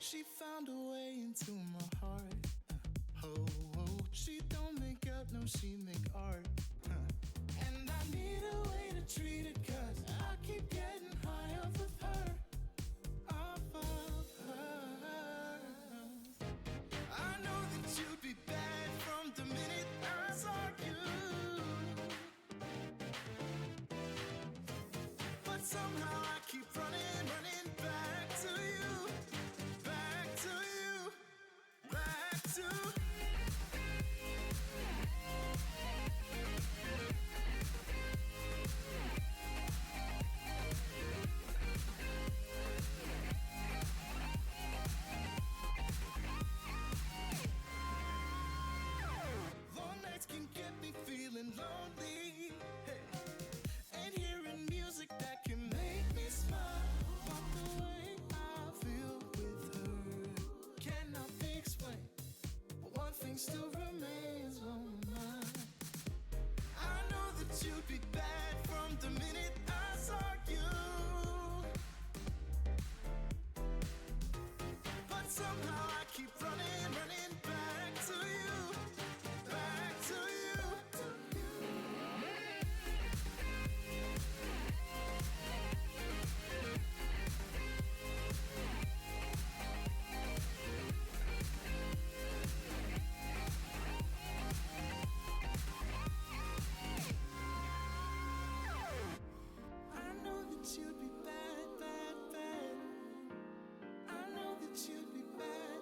She found a way into my heart. Oh, oh, she don't make up, no, she make art. And I need a way to treat it, 'cause I keep getting high off of her. Off of her. I know that you'd be bad from the minute I saw you. But somehow I keep running back to you. Back to you. Back to long nights can get me feeling lonely. Hey. And hearing music that can make me smile. But the way I feel with her cannot be explained. But one thing still remains on my mind. I know that you'd be bad from the minute I saw you. But somehow I keep running back to you. Back to you. I know that you'd be bad, bad, bad. I know that you'd be bad.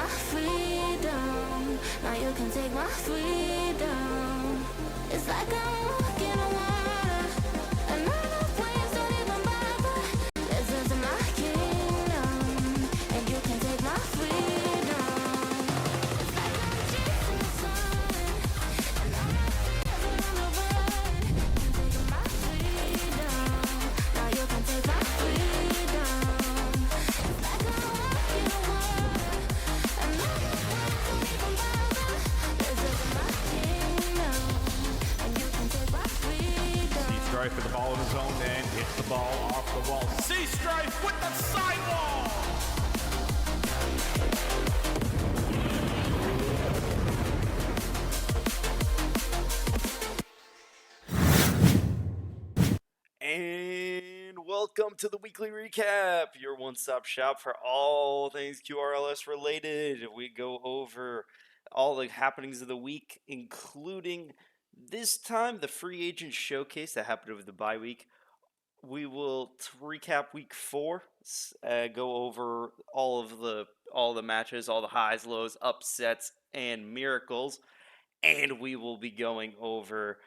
my freedom. Now you can take my freedom. It's like I'm walking on water, and none of waves don't even bother. This is my kingdom, and you can take my freedom. It's like I'm chasing the sun, and all my fears are on the run. You can take my freedom. Now you can take my freedom. It's like I'm walking on water, and none of waves don't even bother. This is my kingdom, and you can take my freedom. Strife with the ball in his own end, hits the ball off the wall. C Strife with the sidewall. And welcome to the weekly recap, your one-stop shop for all things QRLS related. We go over all the happenings of the week, including this time the free agent showcase that happened over the bye week. We will recap week 4, go over all the matches, all the highs, lows, upsets, and miracles, and we will be going over.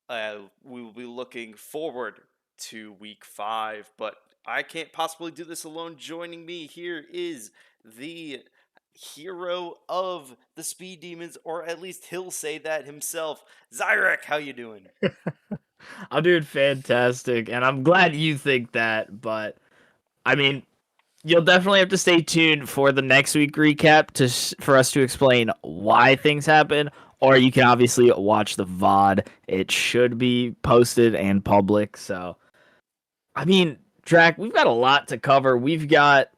We will be looking forward to week 5, but I can't possibly do this alone. Joining me here is the hero of the Speed Demons, or at least he'll say that himself. Zyrek, how you doing? I'm doing fantastic, and I'm glad you think that, but I mean, you'll definitely have to stay tuned for the next week recap for us to explain why things happen, or you can obviously watch the VOD. It should be posted and public, so I mean, Drac, we've got a lot to cover. We've got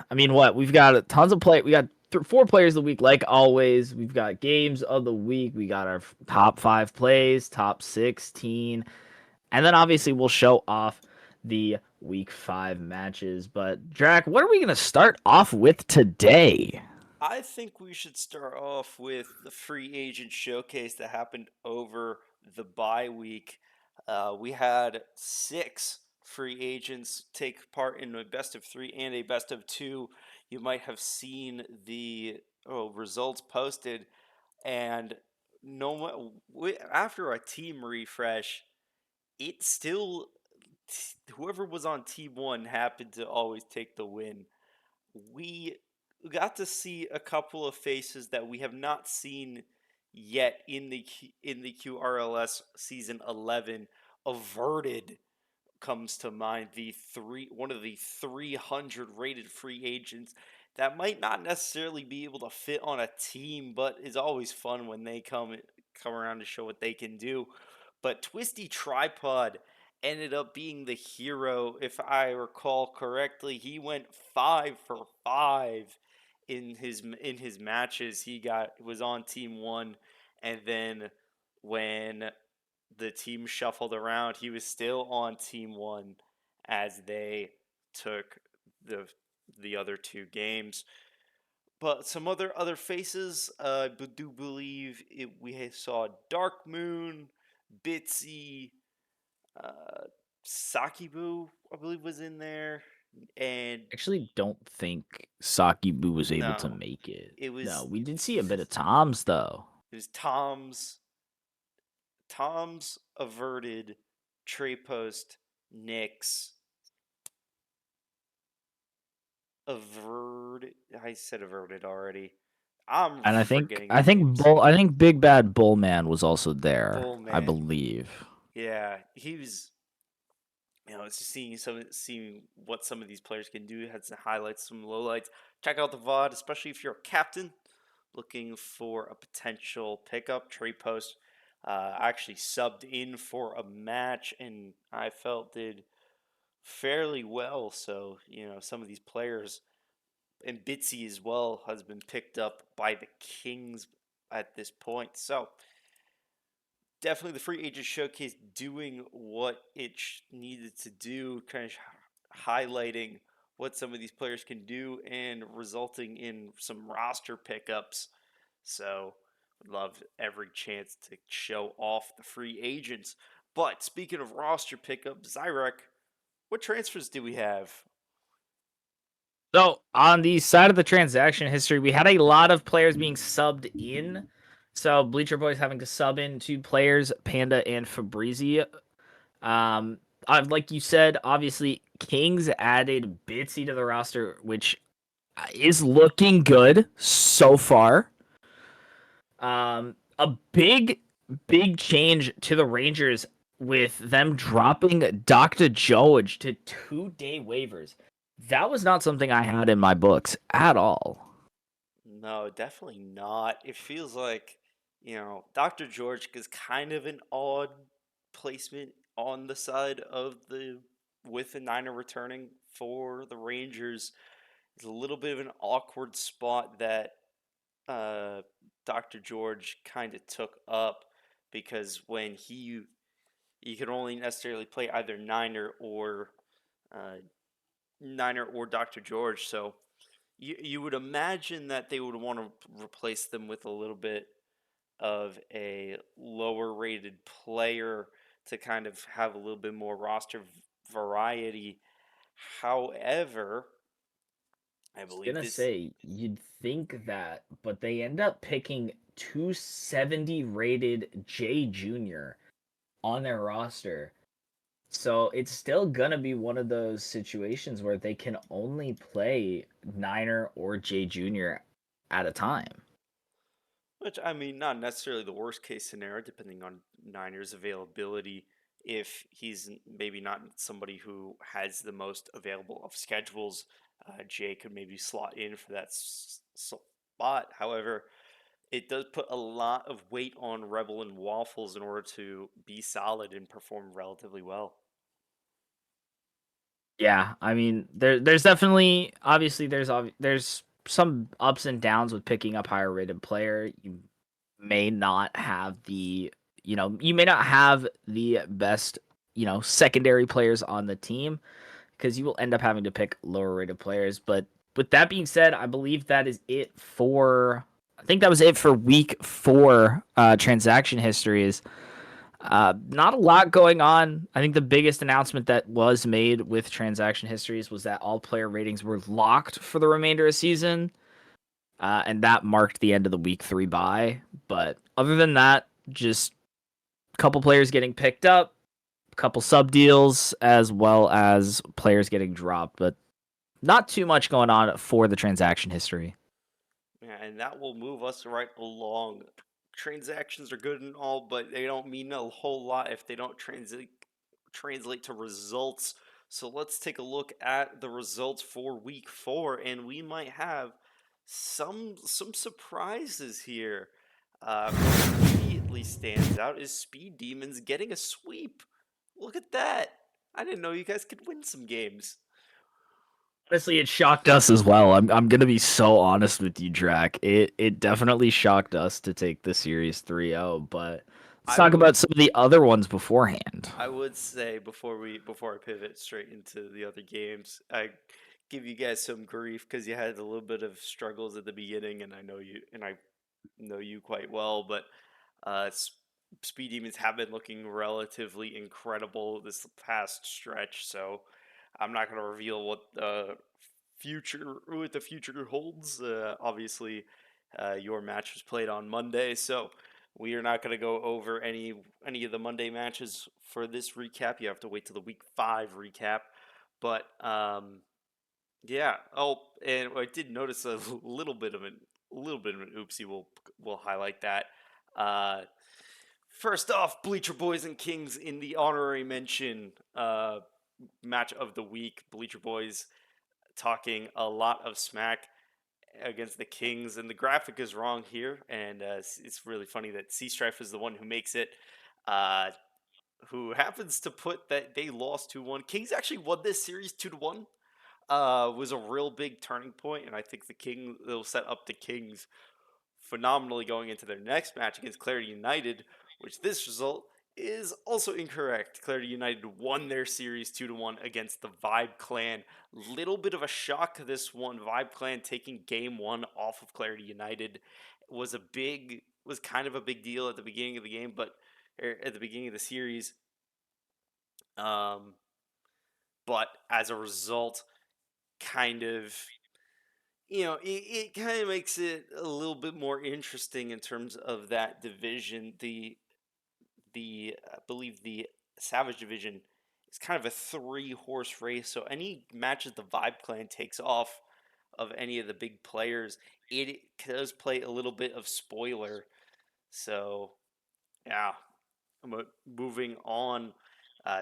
we've got tons of play. We got 4 players of the week, like always. We've got games of the week. We got our top 5 plays, top 16. And then obviously we'll show off the week 5 matches. But Drac, what are we going to start off with today? I think we should start off with the free agent showcase that happened over the bye week. We had 6 free agents take part in a best of 3 and a best of 2. You might have seen the results posted, and after a team refresh, it still whoever was on team 1 happened to always take the win. We got to see a couple of faces that we have not seen yet in the QRLS season 11. Averted comes to mind, one of the 300 rated free agents that might not necessarily be able to fit on a team, but is always fun when they come around to show what they can do. But Twisty Tripod ended up being the hero, if I recall correctly. He went 5 for 5 in his matches. Was on team 1, and then when the team shuffled around, he was still on team 1 as they took the other 2 games. But some other faces, I do believe we saw Dark Moon, Bitsy, Sakibu, I believe, was in there, and Actually, don't think Sakibu was able to no, make it. it was No, we did see a bit of Tom's though. it was Tom's Averted, Trey Post, Nick's Averted. I said Averted already. I'm And I forgetting think names. I think Big Bad Bullman was also there. Bullman. I believe. Yeah, he was. It's just seeing what some of these players can do. Had some highlights, some lowlights. Check out the VOD, especially if you're a captain looking for a potential pickup. Trey Post actually subbed in for a match, and I felt did fairly well. So some of these players, and Bitsy as well, has been picked up by the Kings at this point. So definitely the free agent showcase doing what it needed to do, kind of highlighting what some of these players can do and resulting in some roster pickups. So would love every chance to show off the free agents. But speaking of roster pickups, Zyrek, what transfers do we have? So on the side of the transaction history, we had a lot of players being subbed in. So Bleacher Boys having to sub in 2 players, Panda and Fabrizi. Like you said, obviously Kings added Bitsy to the roster, which is looking good so far. A big change to the Rangers with them dropping Dr. George to 2-day waivers. That was not something I had in my books at all. No, definitely not. It feels like, Dr. George is kind of an odd placement on the side of the with the Niner returning for the Rangers. It's a little bit of an awkward spot that uh, Dr. George kind of took up because when he could only necessarily play either uh, Niner or Dr. George, so you would imagine that they would want to replace them with a little bit of a lower rated player to kind of have a little bit more roster variety. However, I believe Gonna this. say you'd think that, but they end up picking 270 rated Jay Jr. on their roster. So it's still gonna be one of those situations where they can only play Niner or Jay Jr. at a time. Which, I mean, not necessarily the worst case scenario, depending on Niners' availability. If he's maybe not somebody who has the most available of schedules, Jay could maybe slot in for that spot. However, it does put a lot of weight on Rebel and Waffles in order to be solid and perform relatively well. Yeah, I mean, there's definitely obviously there's some ups and downs with picking up higher rated player. You may not have you may not have the best secondary players on the team because you will end up having to pick lower rated players. But with that being said, I believe that is it for. I think that was it for week 4 transaction histories. Not a lot going on. I think the biggest announcement that was made with transaction histories was that all player ratings were locked for the remainder of the season, and that marked the end of the week 3 bye. But other than that, just a couple players getting picked up, a couple sub deals, as well as players getting dropped. But not too much going on for the transaction history. Yeah, and that will move us right along. Transactions are good and all, but they don't mean a whole lot if they don't translate to results. So let's take a look at the results for week 4, and we might have some surprises here. What immediately stands out is Speed Demons getting a sweep. Look at that! I didn't know you guys could win some games. Honestly, it shocked us as well. I'm gonna be so honest with you, Drac. It definitely shocked us to take the series 3-0, but let's I talk would about some of the other ones beforehand. I would say before I pivot straight into the other games, I give you guys some grief because you had a little bit of struggles at the beginning, and I know you quite well, but uh, S- Speed Demons have been looking relatively incredible this past stretch. So I'm not going to reveal what the future holds. Obviously, your match was played on Monday, so we are not going to go over any of the Monday matches for this recap. You have to wait till the week 5 recap. But yeah. Oh, and I did notice a little bit of an oopsie. We'll highlight that. Uh, First off, Bleacher Boys and Kings in the honorary mention match of the week. Bleacher Boys talking a lot of smack against the Kings, and the graphic is wrong here, and it's really funny that Sea Strife is the one who makes it. Uh, who happens to put that they lost 2-1. Kings actually won this series 2-1. Was a real big turning point, and I think the King will set up the Kings phenomenally going into their next match against Clarity United, which this result is also incorrect. Clarity United won their series 2-1 against the Vibe Clan. Little bit of a shock this one. Vibe Clan taking game 1 off of Clarity United was kind of a big deal at the beginning of the game, but at the beginning of the series. Um, but as a result, kind of it kind of makes it a little bit more interesting in terms of that division. The I believe the Savage division is kind of a three-horse race. So any matches the Vibe Clan takes off of any of the big players, it does play a little bit of spoiler. So yeah, moving on,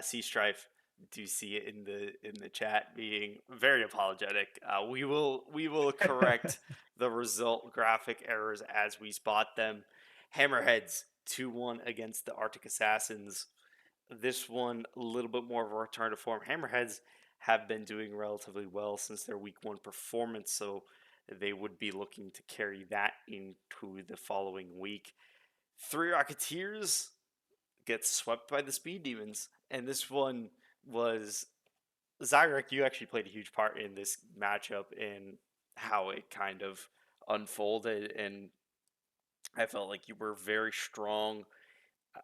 Sea Strife. Do see it in the chat being very apologetic. We will correct the result graphic errors as we spot them. Hammerheads 2-1 against the Arctic Assassins. This one a little bit more of a return to form. Hammerheads have been doing relatively well since their week 1 performance, so they would be looking to carry that into the following week. Three Rocketeers gets swept by the Speed Demons. And this one was Zyrek, you actually played a huge part in this matchup and how it kind of unfolded. And I felt like you were very strong,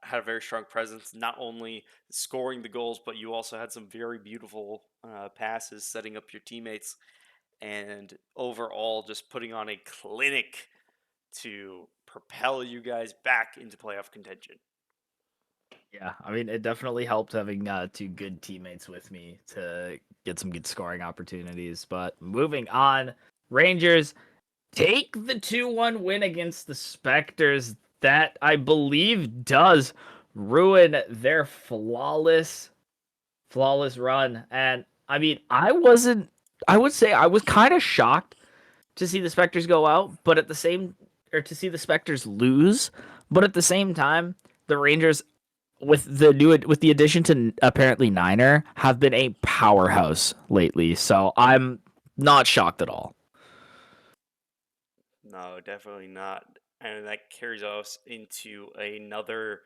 had a very strong presence, not only scoring the goals, but you also had some very beautiful passes setting up your teammates. And overall, just putting on a clinic to propel you guys back into playoff contention. Yeah, I mean, it definitely helped having two good teammates with me to get some good scoring opportunities. But moving on, Rangers take the 2-1 win against the Spectres. That, I believe, does ruin their flawless run. And I mean, I would say I was kind of shocked to see the Spectres go out, but at the same, or to see the Spectres lose, but at the same time, the Rangers with the addition to apparently Niner have been a powerhouse lately. So I'm not shocked at all. No, definitely not. And that carries us into another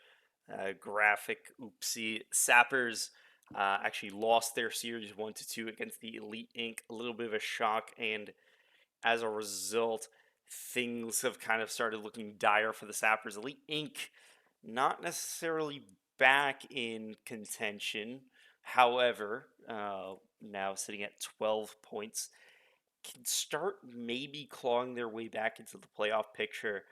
graphic oopsie. Sappers actually lost their series 1-2 against the Elite Inc. A little bit of a shock, and as a result, things have kind of started looking dire for the Sappers. Elite Inc. not necessarily back in contention. However, now sitting at 12 points, can start maybe clawing their way back into the playoff picture.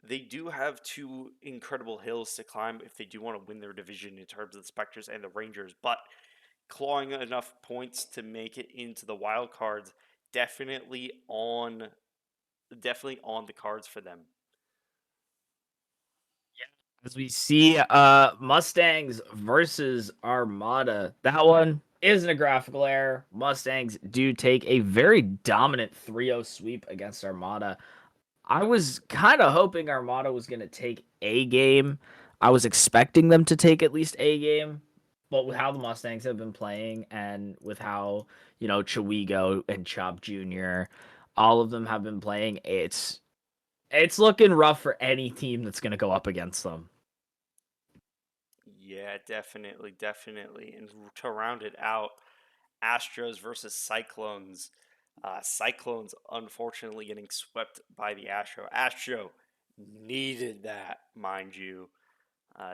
They do have two incredible hills to climb if they do want to win their division in terms of the Spectres and the Rangers, but clawing enough points to make it into the wild cards definitely on the cards for them. As we see Mustangs versus Armada. That one isn't a graphical error. Mustangs do take a very dominant 3-0 sweep against Armada. I was kind of hoping Armada was going to take a game. I was expecting them to take at least a game. But with how the Mustangs have been playing and with how, Chiwigo and Chop Jr., all of them have been playing, it's looking rough for any team that's going to go up against them. Yeah, definitely, definitely. And to round it out, Astros versus Cyclones. Cyclones unfortunately getting swept by the Astro needed that, mind you.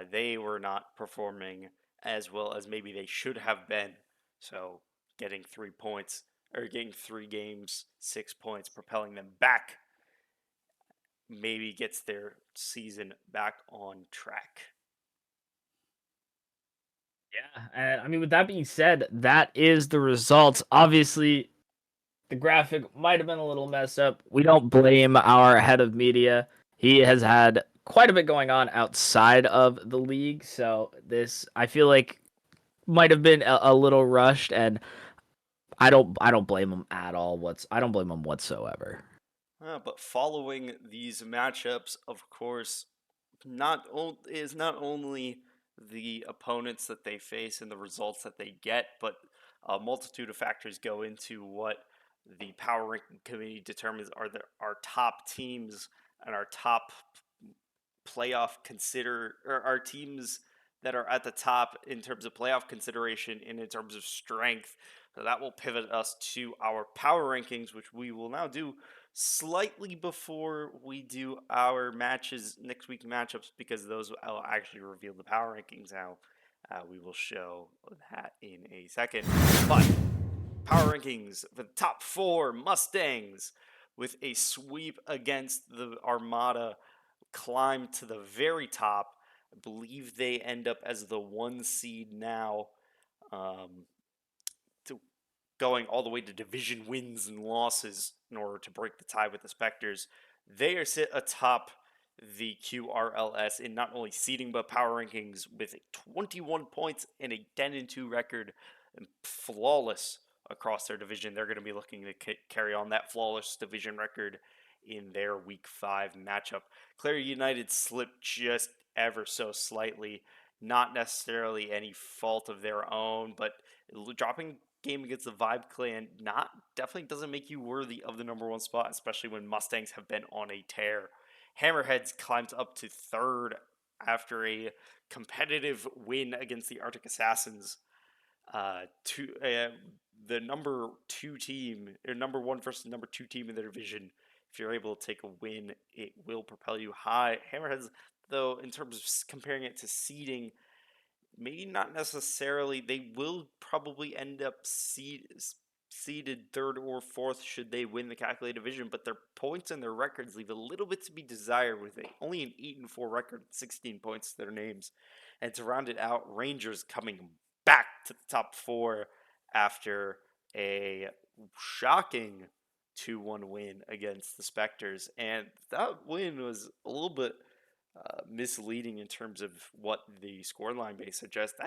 They were not performing as well as maybe they should have been. So getting 3 points or getting 3 games, 6 points, propelling them back, maybe gets their season back on track. Yeah, and I mean, with that being said, that is the results. Obviously, the graphic might have been a little messed up. We don't blame our head of media. He has had quite a bit going on outside of the league, so this I feel like might have been a little rushed, and I don't blame him at all. I don't blame him whatsoever. But following these matchups, of course, is not only the opponents that they face and the results that they get, but a multitude of factors go into what the power ranking committee determines are our top teams and our top playoff consider or our teams that are at the top in terms of playoff consideration and in terms of strength. So that will pivot us to our power rankings, which we will now do slightly before we do our matches next week matchups, because those will actually reveal the power rankings now. We will show that in a second. But power rankings for the top four: Mustangs, with a sweep against the Armada, climb to the very top. I believe they end up as the 1 seed now, um, to going all the way to division wins and losses in order to break the tie with the Spectres. They are sit atop the QRLS in not only seeding but power rankings with 21 points and a 10-2 record, and flawless across their division. They're going to be looking to carry on that flawless division record in their Week 5 matchup. Clare United slipped just ever so slightly, not necessarily any fault of their own, but dropping game against the Vibe Clan definitely doesn't make you worthy of the #1 spot, especially when Mustangs have been on a tear. Hammerheads climbed up to 3rd after a competitive win against the Arctic Assassins. The #2 team, or #1 versus #2 team in their division. If you're able to take a win, it will propel you high. Hammerheads, though, in terms of comparing it to seeding, maybe not necessarily. They will probably end up seeded 3rd or 4th should they win the calculated division, but their points and their records leave a little bit to be desired with only an 8-4 record, 16 points to their names. And to round it out, Rangers coming back to the top 4 after a shocking 2-1 win against the Spectres. And that win was a little bit misleading in terms of what the scoreline base suggests.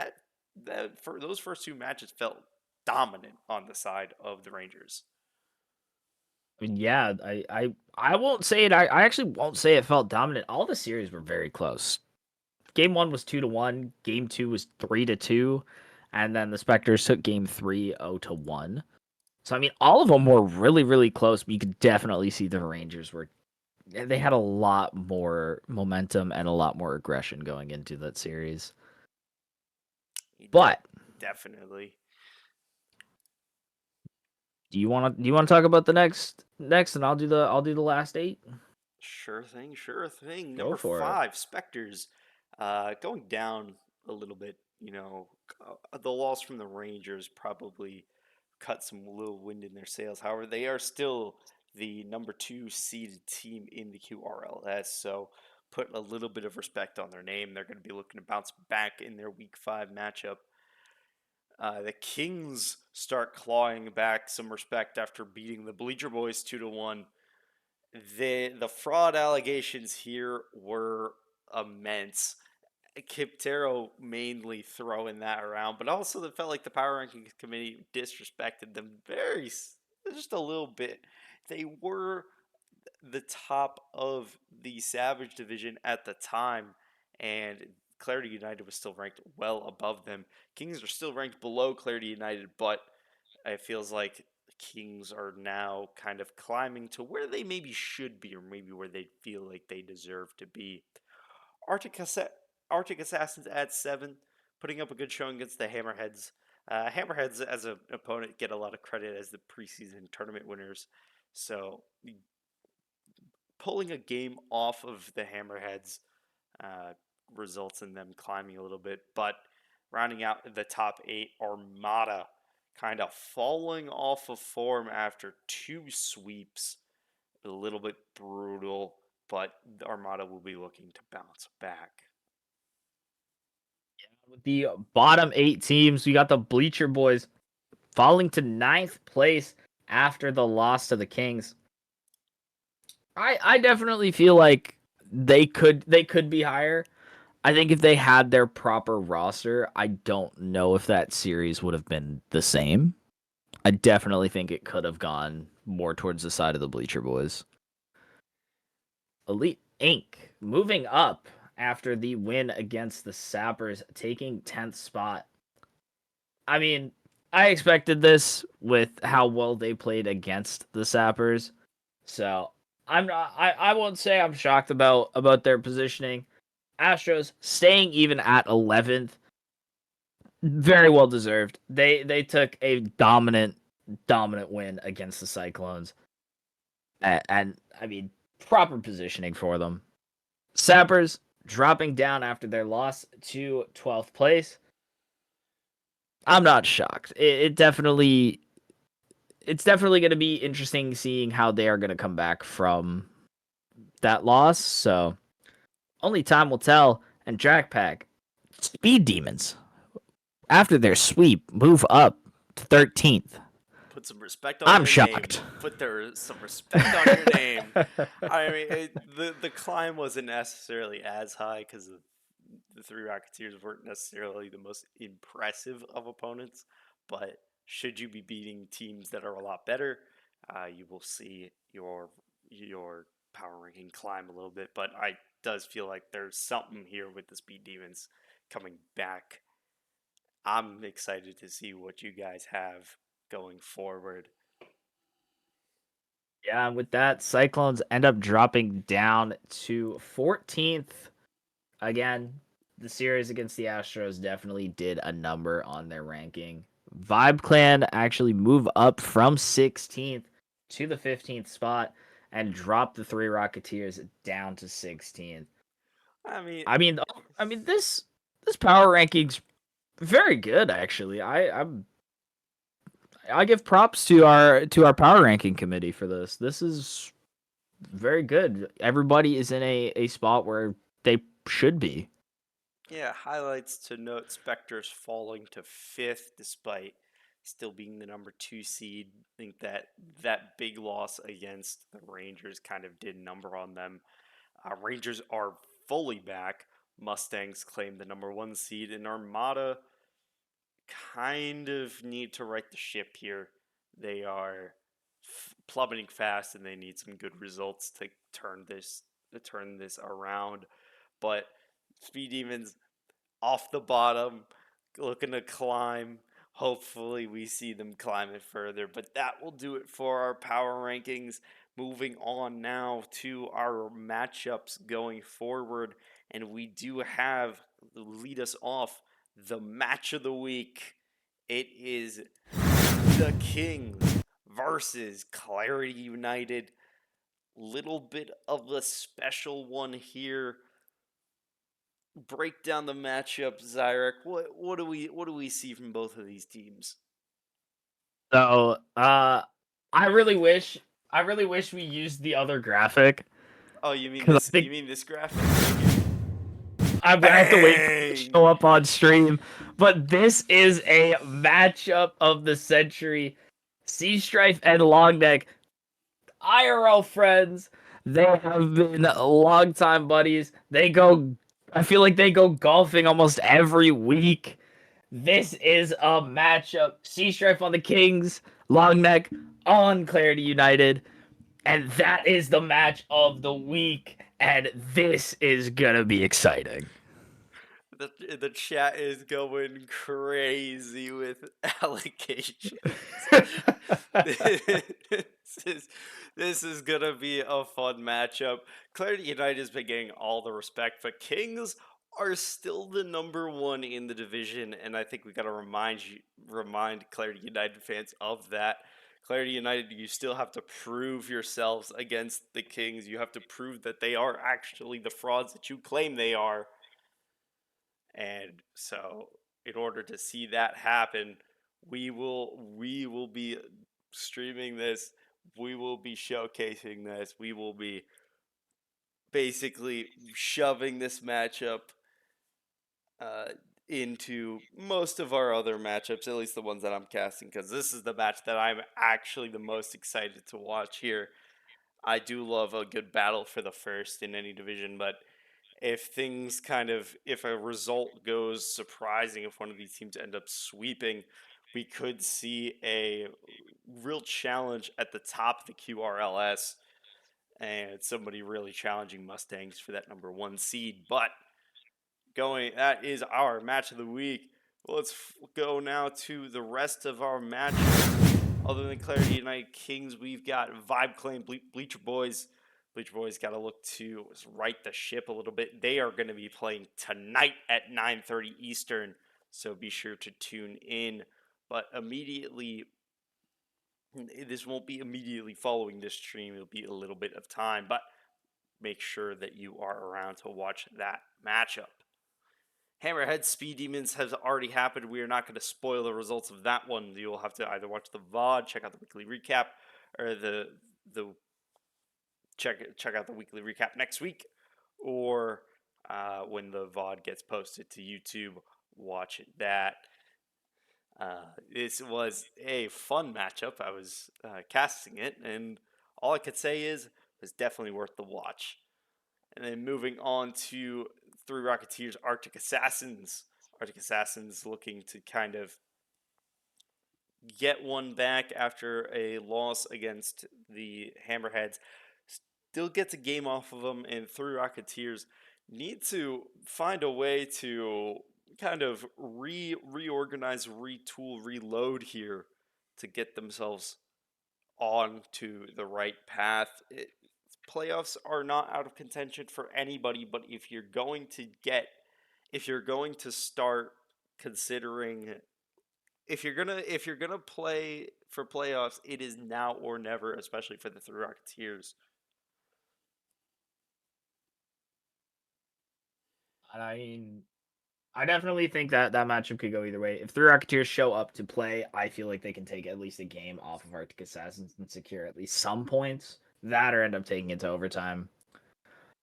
That for those first 2 matches felt dominant on the side of the Rangers. I mean, yeah, I won't say it. I actually won't say it felt dominant. All the series were very close. Game 1 was 2-1. Game 2 was 3-2, and then the Spectres took Game 3 0-1. So I mean, all of them were really, really close. But you could definitely see the Rangers they had a lot more momentum and a lot more aggression going into that series. But definitely. Do you want to talk about the next, and I'll do the last 8? Sure thing. Go Number for it. 5, Spectres, going down a little bit. The loss from the Rangers probably cut some little wind in their sails. However, they are still the #2 seeded team in the QRLS, so put a little bit of respect on their name. They're going to be looking to bounce back in their Week 5 matchup. The Kings start clawing back some respect after beating the Bleacher Boys 2-1. The fraud allegations here were immense. Kiptero mainly throwing that around, but also it felt like the Power Rankings Committee disrespected them just a little bit. They were the top of the Savage division at the time, and Clarity United was still ranked well above them. Kings are still ranked below Clarity United, but it feels like Kings are now kind of climbing to where they maybe should be, or maybe where they feel like they deserve to be. Arctic Assassins at 7, putting up a good showing against the Hammerheads. Hammerheads, as an opponent, get a lot of credit as the preseason tournament winners. So, pulling a game off of the Hammerheads results in them climbing a little bit. But rounding out the top 8, Armada kind of falling off of form after 2 sweeps. A little bit brutal, but the Armada will be looking to bounce back. With the bottom 8 teams, we got the Bleacher Boys falling to 9th place after the loss to the Kings. I definitely feel like they could be higher. I think if they had their proper roster, I don't know if that series would have been the same. I definitely think it could have gone more towards the side of the Bleacher Boys. Elite Inc. moving up after the win against the Sappers, taking 10th spot. I mean, I expected this with how well they played against the Sappers. So I won't say I'm shocked about their positioning. Astros staying even at 11th. Very well deserved. They took a dominant win against the Cyclones. And I mean, proper positioning for them. Sappers dropping down after their loss to 12th place. I'm not shocked. It definitely it's definitely going to be interesting seeing how they are going to come back from that loss. So only time will tell. And Jack Pack, Speed Demons, after their sweep, move up to 13th. Put some respect on I'm your name. shocked. Put some respect on your name. I mean, the climb wasn't necessarily as high because the Three Rocketeers weren't necessarily the most impressive of opponents. But should you be beating teams that are a lot better, you will see your power ranking climb a little bit. But I does feel like there's something here with the Speed Demons coming back. I'm excited to see what you guys have going forward. Yeah, and with that, Cyclones end up dropping down to 14th. Again, the series against the Astros definitely did a number on their ranking. Vibe Clan actually move up from 16th to the 15th spot and drop the Three Rocketeers down to 16th. I mean, I mean this power rankings very good actually. I give props to our power ranking committee for this. This is very good. Everybody is in a spot where they should be. yeah, highlights to note Spectre's falling to fifth despite still being the number 2 seed. I think that big loss against the Rangers kind of did number on them. Rangers are fully back. Mustangs claim the number 1 seed, and Armada kind of need to right the ship here. They are plummeting fast, and they need some good results to turn this around. But Speed Demons off the bottom, looking to climb. Hopefully, we see them climb it further. But that will do it for our power rankings. Moving on now to our matchups going forward. And we do have, lead us off, the match of the week. It is the Kings versus Clarity United. Little bit of a special one here. Break down the matchup, Zyrek. What do we see from both of these teams? So, I really wish we used the other graphic Oh, you mean because I this? You think mean this graphic right here? I'm gonna have to wait for it to Bang! show up on stream. But this is a matchup of the century. Sea Strife and Longneck, IRL friends. They have been longtime buddies. I feel like they go golfing almost every week. This is a matchup. Sea Strife on the Kings, Longneck on Clarity United. And that is the match of the week. And this is gonna be exciting. The chat is going crazy with allegations. this is this is gonna be a fun matchup. Clarity United has been getting all the respect, but Kings are still the number 1 in the division, and I think we gotta remind Clarity United fans of that. Clarity United, you still have to prove yourselves against the Kings. You have to prove that they are actually the frauds that you claim they are. And so, in order to see that happen, we will be streaming this. We will be showcasing this. We will be basically shoving this matchup uh, into most of our other matchups, at least the ones that I'm casting, because this is the match that I'm actually the most excited to watch here. I do love a good battle for the first in any division, but if a result goes surprising, if one of these teams end up sweeping, we could see a real challenge at the top of the QRLS and somebody really challenging Mustangs for that number 1 seed. But that is our match of the week. Let's go now to the rest of our matches. Other than Clarity United Kings, we've got Vibe Clan, Bleacher Boys. Bleacher Boys got to look to right the ship a little bit. They are going to be playing tonight at 9:30 Eastern, so be sure to tune in. But this won't be immediately following this stream. It'll be a little bit of time, but make sure that you are around to watch that matchup. Hammerhead Speed Demons has already happened. We are not going to spoil the results of that one. You'll have to either watch the VOD, check out the weekly recap, or the check out the weekly recap next week, or when the VOD gets posted to YouTube, watch that. This was a fun matchup. I was casting it, and all I could say is it was definitely worth the watch. And then moving on to Three Rocketeers, Arctic Assassins. Arctic Assassins looking to kind of get one back after a loss against the Hammerheads. Still gets a game off of them, and Three Rocketeers need to find a way to kind of reorganize, retool, reload here to get themselves on to the right path. Playoffs are not out of contention for anybody, but if you're going to start considering, if you're gonna play for playoffs, it is now or never, especially for the Three Rocketeers. I mean, I definitely think that matchup could go either way. If Three Rocketeers show up to play, I feel like they can take at least a game off of Arctic Assassins and secure at least some points. That or end up taking it to overtime.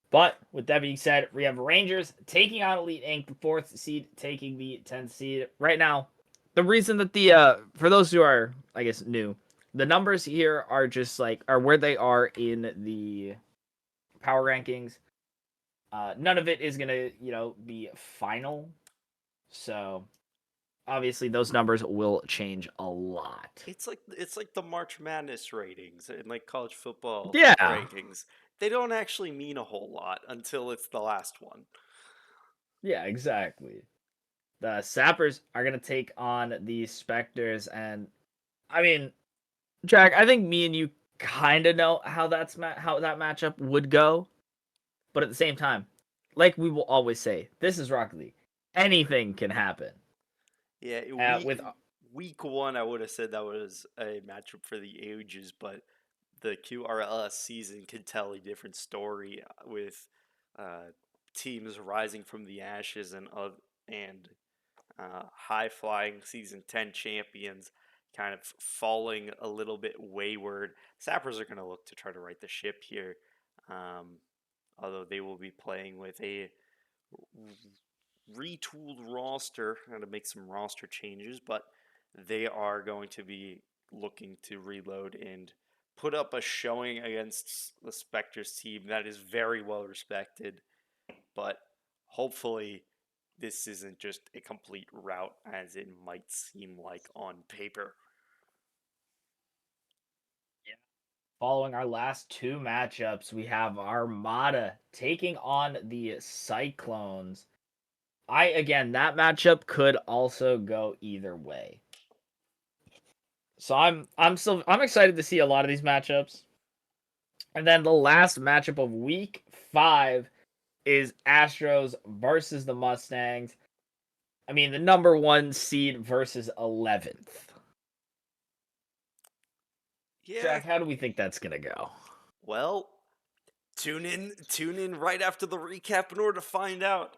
But with that being said, we have Rangers taking on Elite Inc., the 4th seed, taking the 10th seed. Right now, the reason that for those who are, I guess, new, the numbers here are just are where they are in the power rankings. None of it is going to, be final. So obviously those numbers will change a lot. It's like the March Madness ratings and like college football Yeah. rankings. They don't actually mean a whole lot until it's the last one. Yeah, exactly. The Sappers are going to take on the Spectres, and I mean, Jack, I think me and you kind of know how that matchup would go, but at the same time, like we will always say, this is Rocket League. Anything can happen. Yeah, week one, I would have said that was a matchup for the ages, but the QRLS season could tell a different story with teams rising from the ashes and high flying season 10 champions kind of falling a little bit wayward. Sappers are going to look to try to right the ship here, although they will be playing with a retooled roster, going to make some roster changes, but they are going to be looking to reload and put up a showing against the Spectres team that is very well respected. But hopefully this isn't just a complete rout as it might seem like on paper. Following our last two matchups, we have Armada taking on the Cyclones. That matchup could also go either way. So I'm excited to see a lot of these matchups. And then the last matchup of week 5 is Astros versus the Mustangs. I mean, the number 1 seed versus 11th. Yeah. Jack, how do we think that's gonna go? Well, tune in right after the recap in order to find out.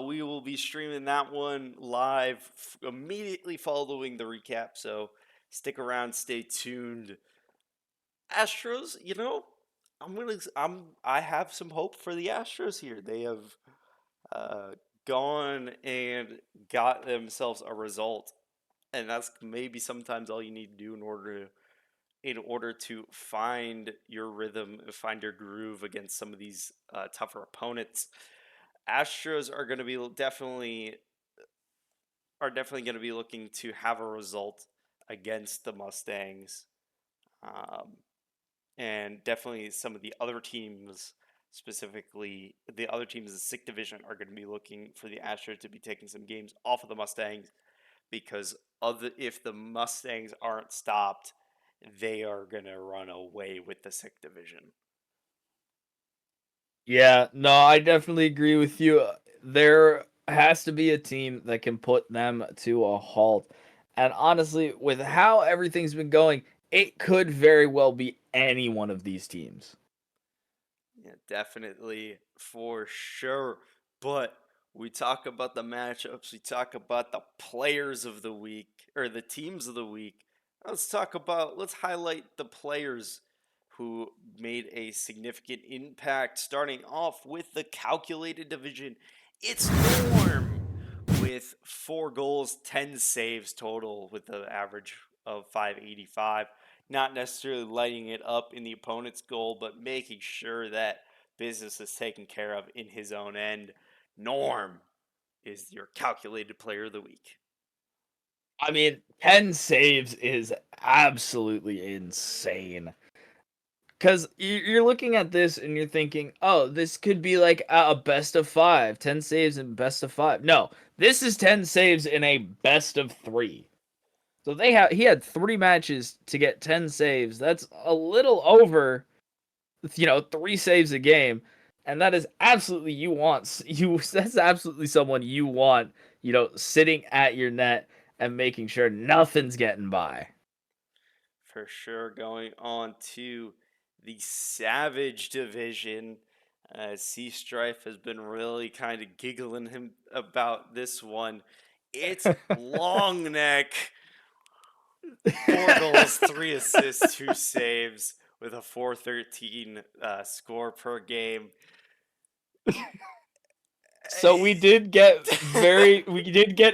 We will be streaming that one live immediately following the recap, so stick around, stay tuned. Astros, I have some hope for the Astros here. They have gone and got themselves a result, and that's maybe sometimes all you need to do in order to find your rhythm, find your groove against some of these tougher opponents. Astros are going to be definitely going to be looking to have a result against the Mustangs, and definitely some of the other teams, specifically the other teams in the SIC division, are going to be looking for the Astros to be taking some games off of the Mustangs, because if the Mustangs aren't stopped, they are going to run away with the SIC division. Yeah, no, I definitely agree with you. There has to be a team that can put them to a halt. And honestly, with how everything's been going, it could very well be any one of these teams. Yeah, definitely, for sure. But We talk about the matchups, we talk about the players of the week, or the teams of the week. Let's highlight the players who made a significant impact, starting off with the calculated division. It's Norm with 4 goals, 10 saves total, with the average of 585. Not necessarily lighting it up in the opponent's goal, but making sure that business is taken care of in his own end. Norm is your calculated player of the week. I mean, 10 saves is absolutely insane. Because you're looking at this and you're thinking, oh, this could be like a best of 5, 10 saves and best of 5. No, this is 10 saves in a best of 3. So he had 3 matches to get 10 saves. That's a little over, 3 saves a game. And that is absolutely that's absolutely someone you want, sitting at your net and making sure nothing's getting by. For sure, going on to the Savage division. Sea Strife has been really kind of giggling him about this one. It's Long Neck. 4 goals, 3 assists, 2 saves with a 413 score per game. So we did get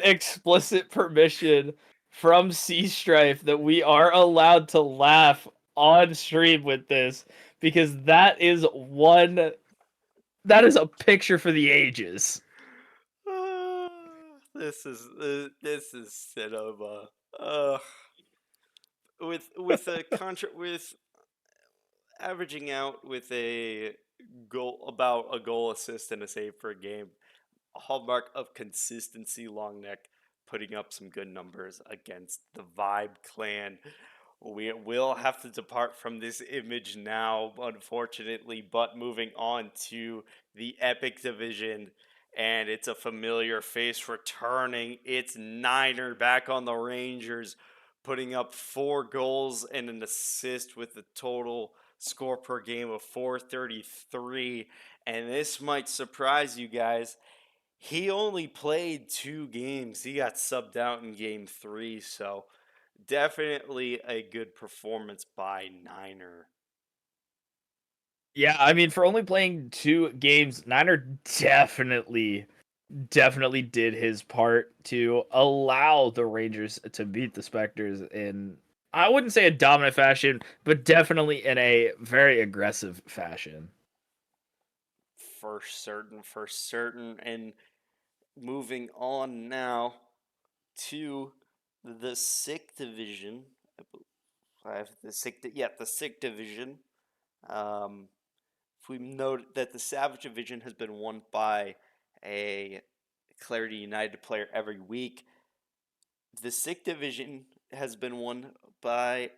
explicit permission from Sea Strife that we are allowed to laugh on stream with this, because that is a picture for the ages. This is cinema. Uh, with averaging out with a about a goal, assist, and a save per game, a hallmark of consistency. Long Neck putting up some good numbers against the Vibe Clan. We will have to depart from this image now, unfortunately, but moving on to the Epic Division, and it's a familiar face returning. It's Niner back on the Rangers, putting up 4 goals and an assist with a total score per game of 433. And this might surprise you guys. He only played 2 games. He got subbed out in game 3, so definitely a good performance by Niner. Yeah, I mean, for only playing 2 games, Niner definitely did his part to allow the Rangers to beat the Spectres in, I wouldn't say a dominant fashion, but definitely in a very aggressive fashion. For certain, for certain. And moving on now to the sick division. I have the sick division. Um, if we note that the Savage division has been won by a Clarity United player every week, the sick division has been won by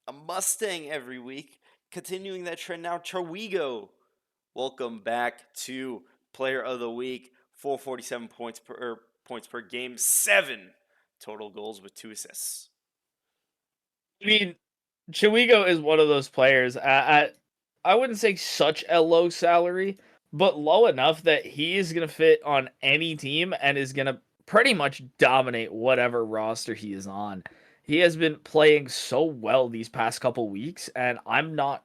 a Mustang every week. Continuing that trend now, Charwigo. Welcome back to Player of the Week. 447 points per game, 7 total goals with 2 assists. I mean, Chiwigo is one of those players at, I wouldn't say such a low salary, but low enough that he is going to fit on any team and is going to pretty much dominate whatever roster he is on. He has been playing so well these past couple weeks, and I'm not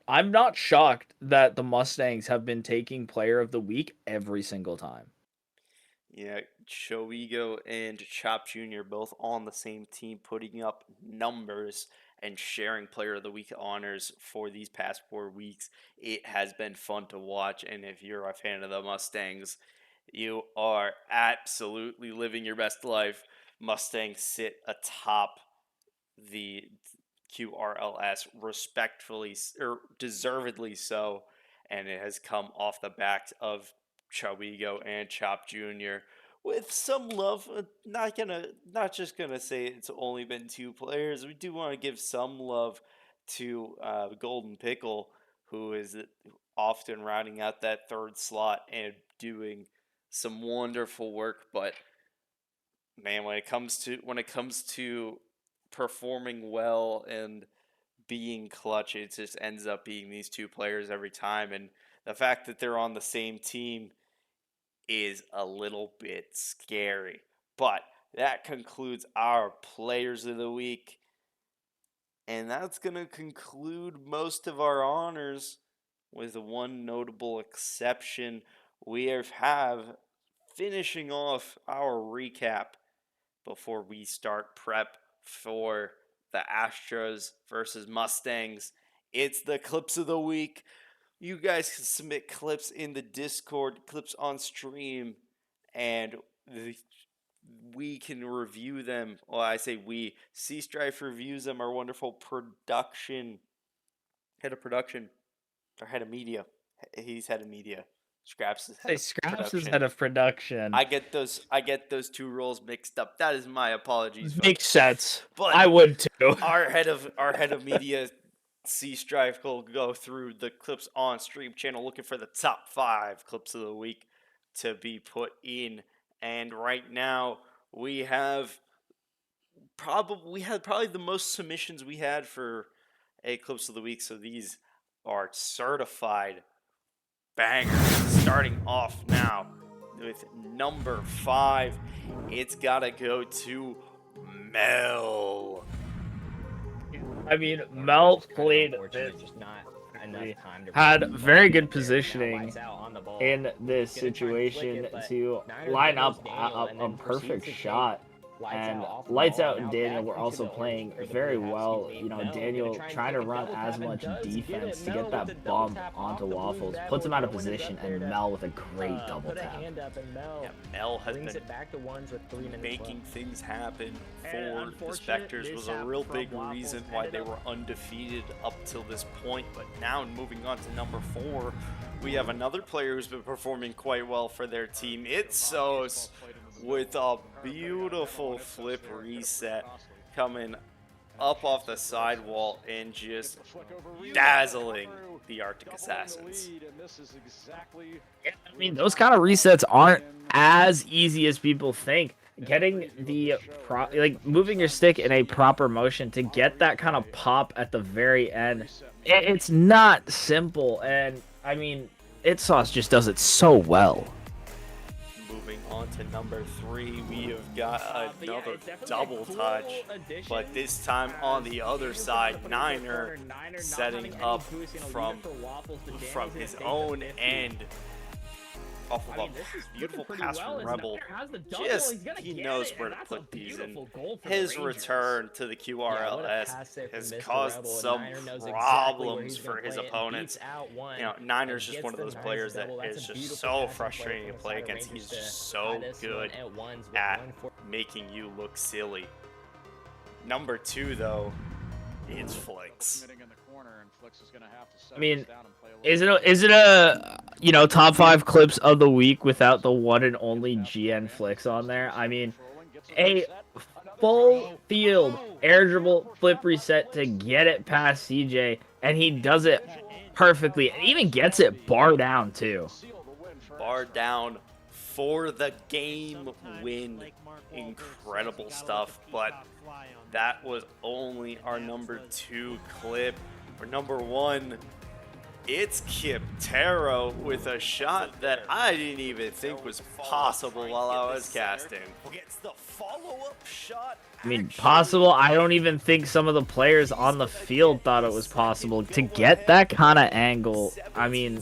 shocked that the Mustangs have been taking player of the week every single time. Yeah, Choigo and Chop Jr. both on the same team, putting up numbers and sharing Player of the Week honors for these past 4 weeks. It has been fun to watch, and if you're a fan of the Mustangs, you are absolutely living your best life. Mustangs sit atop the QRLS respectfully or deservedly so, and it has come off the backs of Chawigo and Chop Jr. with some love. Not just gonna say it's only been 2 players. We do want to give some love to Golden Pickle, who is often rounding out that third slot and doing some wonderful work. But man, when it comes to performing well and being clutch, it just ends up being these 2 players every time. And the fact that they're on the same team is a little bit scary. But that concludes our Players of the Week. And that's going to conclude most of our honors, with one notable exception. We have finishing off our recap before we start prep for the Astros versus Mustangs. It's the Clips of the Week. You guys can submit clips in the Discord, clips on stream, and we can review them. Well, I say we. C Strife reviews them. Our wonderful head of production, or head of media. He's head of media. Scraps is head of Scraps production. is head of production. I get those two roles mixed up. That is my apologies. Makes sense. But I would too. Our head of media, C Strife, will go through the clips on stream channel looking for the top 5 clips of the week to be put in. And right now we had probably the most submissions we had for a clips of the week. So these are certified bangers. Starting off now with number 5, it's gotta go to Mel. I mean, Mel played had very good positioning in this situation to line up a perfect shot. And Lights Out and Daniel were also playing very well. You know, Daniel trying to run as much defense to get that bump onto Waffles, puts him out of position, and Mel with a great double tap. Yeah, Mel has been making things happen for the Spectres. Was a real big reason why they were undefeated up till this point. But now moving on to number 4, we have another player who's been performing quite well for their team. It's Sos, with a beautiful flip reset coming up off the sidewall and just dazzling the Arctic Assassins. Yeah, I mean, those kind of resets aren't as easy as people think. Getting the moving your stick in a proper motion to get that kind of pop at the very end, it's not simple. And I mean, Sauce just does it so well. Moving on to number 3, we have got another double touch, but this time on the other side, Niner setting up from his own end off of a beautiful pass from Rebel. He knows where to put these in. His return to the QRLS has caused some problems for his opponents. You know, Niner's just one of those players that is just so frustrating to play against. He's just so good at making you look silly. Number 2, though, it's Flicks. I mean, is it a top 5 clips of the week without the one and only GN Flicks on there? I mean, a full field air dribble flip reset to get it past CJ, and he does it perfectly, and even gets it bar down too. Bar down for the game win. Incredible stuff, but that was only our number 2 clip. For number 1, it's Kiptero with a shot that I didn't even think was possible while I was casting. Gets the follow-up shot. I mean, possible. I don't even think some of the players on the field thought it was possible to get that kind of angle. I mean,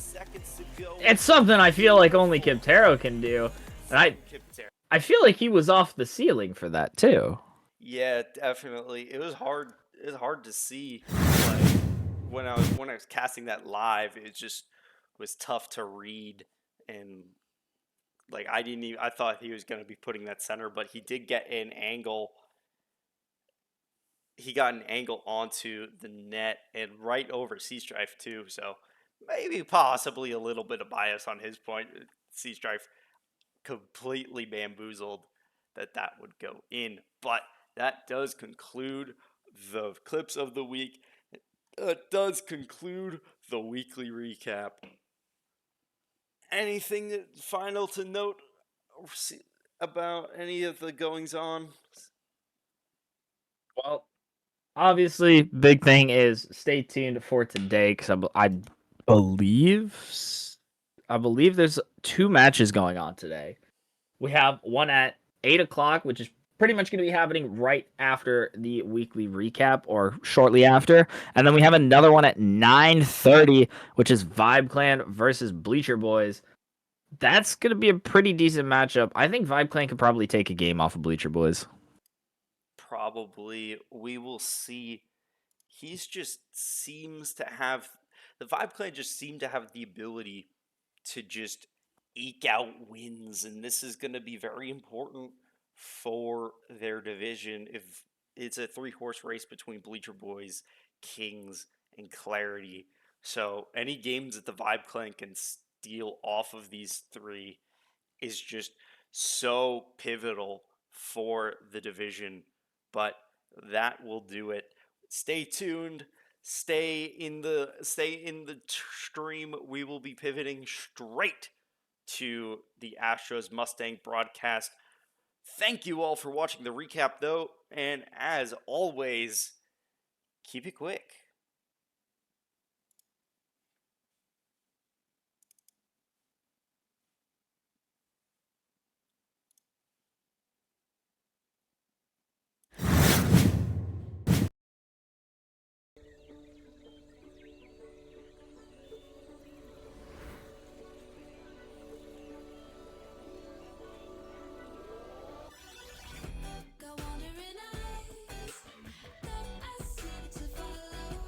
it's something I feel like only Kiptero can do. And I feel like he was off the ceiling for that too. Yeah, definitely. It was hard. It was hard to see. Like, when I was casting that live, it just was tough to read, and like I thought he was going to be putting that center, but he did get an angle. He got an angle onto the net and right over C Strife too. So maybe possibly a little bit of bias on his point. C Strife completely bamboozled that would go in, but that does conclude the clips of the week. That does conclude the weekly recap. Anything final to note about any of the goings on? Well, obviously, big thing is stay tuned for today because I believe I believe there's 2 matches going on today. We have one at 8 o'clock, which is pretty much going to be happening right after the weekly recap or shortly after. And then we have another one at 9:30, which is Vibe Clan versus Bleacher Boys. That's going to be a pretty decent matchup. I think Vibe Clan could probably take a game off of Bleacher Boys. Probably. We will see. He's just seems to have the Vibe Clan just seem to have the ability to just eke out wins, and this is going to be very important for their division. If it's a 3-horse race between Bleacher Boys, Kings, and Clarity, so any games that the Vibe Clan can steal off of these three is just so pivotal for the division. But that will do it. Stay tuned. Stay in the stream. We will be pivoting straight to the Astros Mustang broadcast. Thank you all for watching the recap, though, and as always, keep it quick. Got wandering eyes that I seem to follow.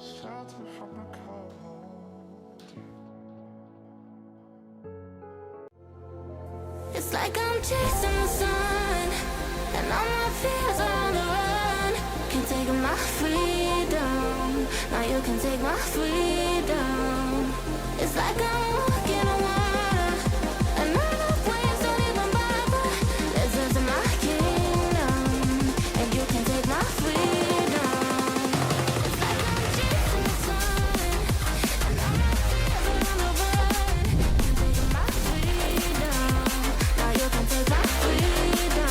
shelter from the cold. It's like I'm chasing the sun, and all my fears are on the run. Can't take my freedom, now you can take my freedom. It's like I'm walking on water, and all the waves don't even bother. Listen to my kingdom, and you can take my freedom. It's like I'm chasing the sun, and all my fears are on the run. Can't take my freedom, now you can take my freedom.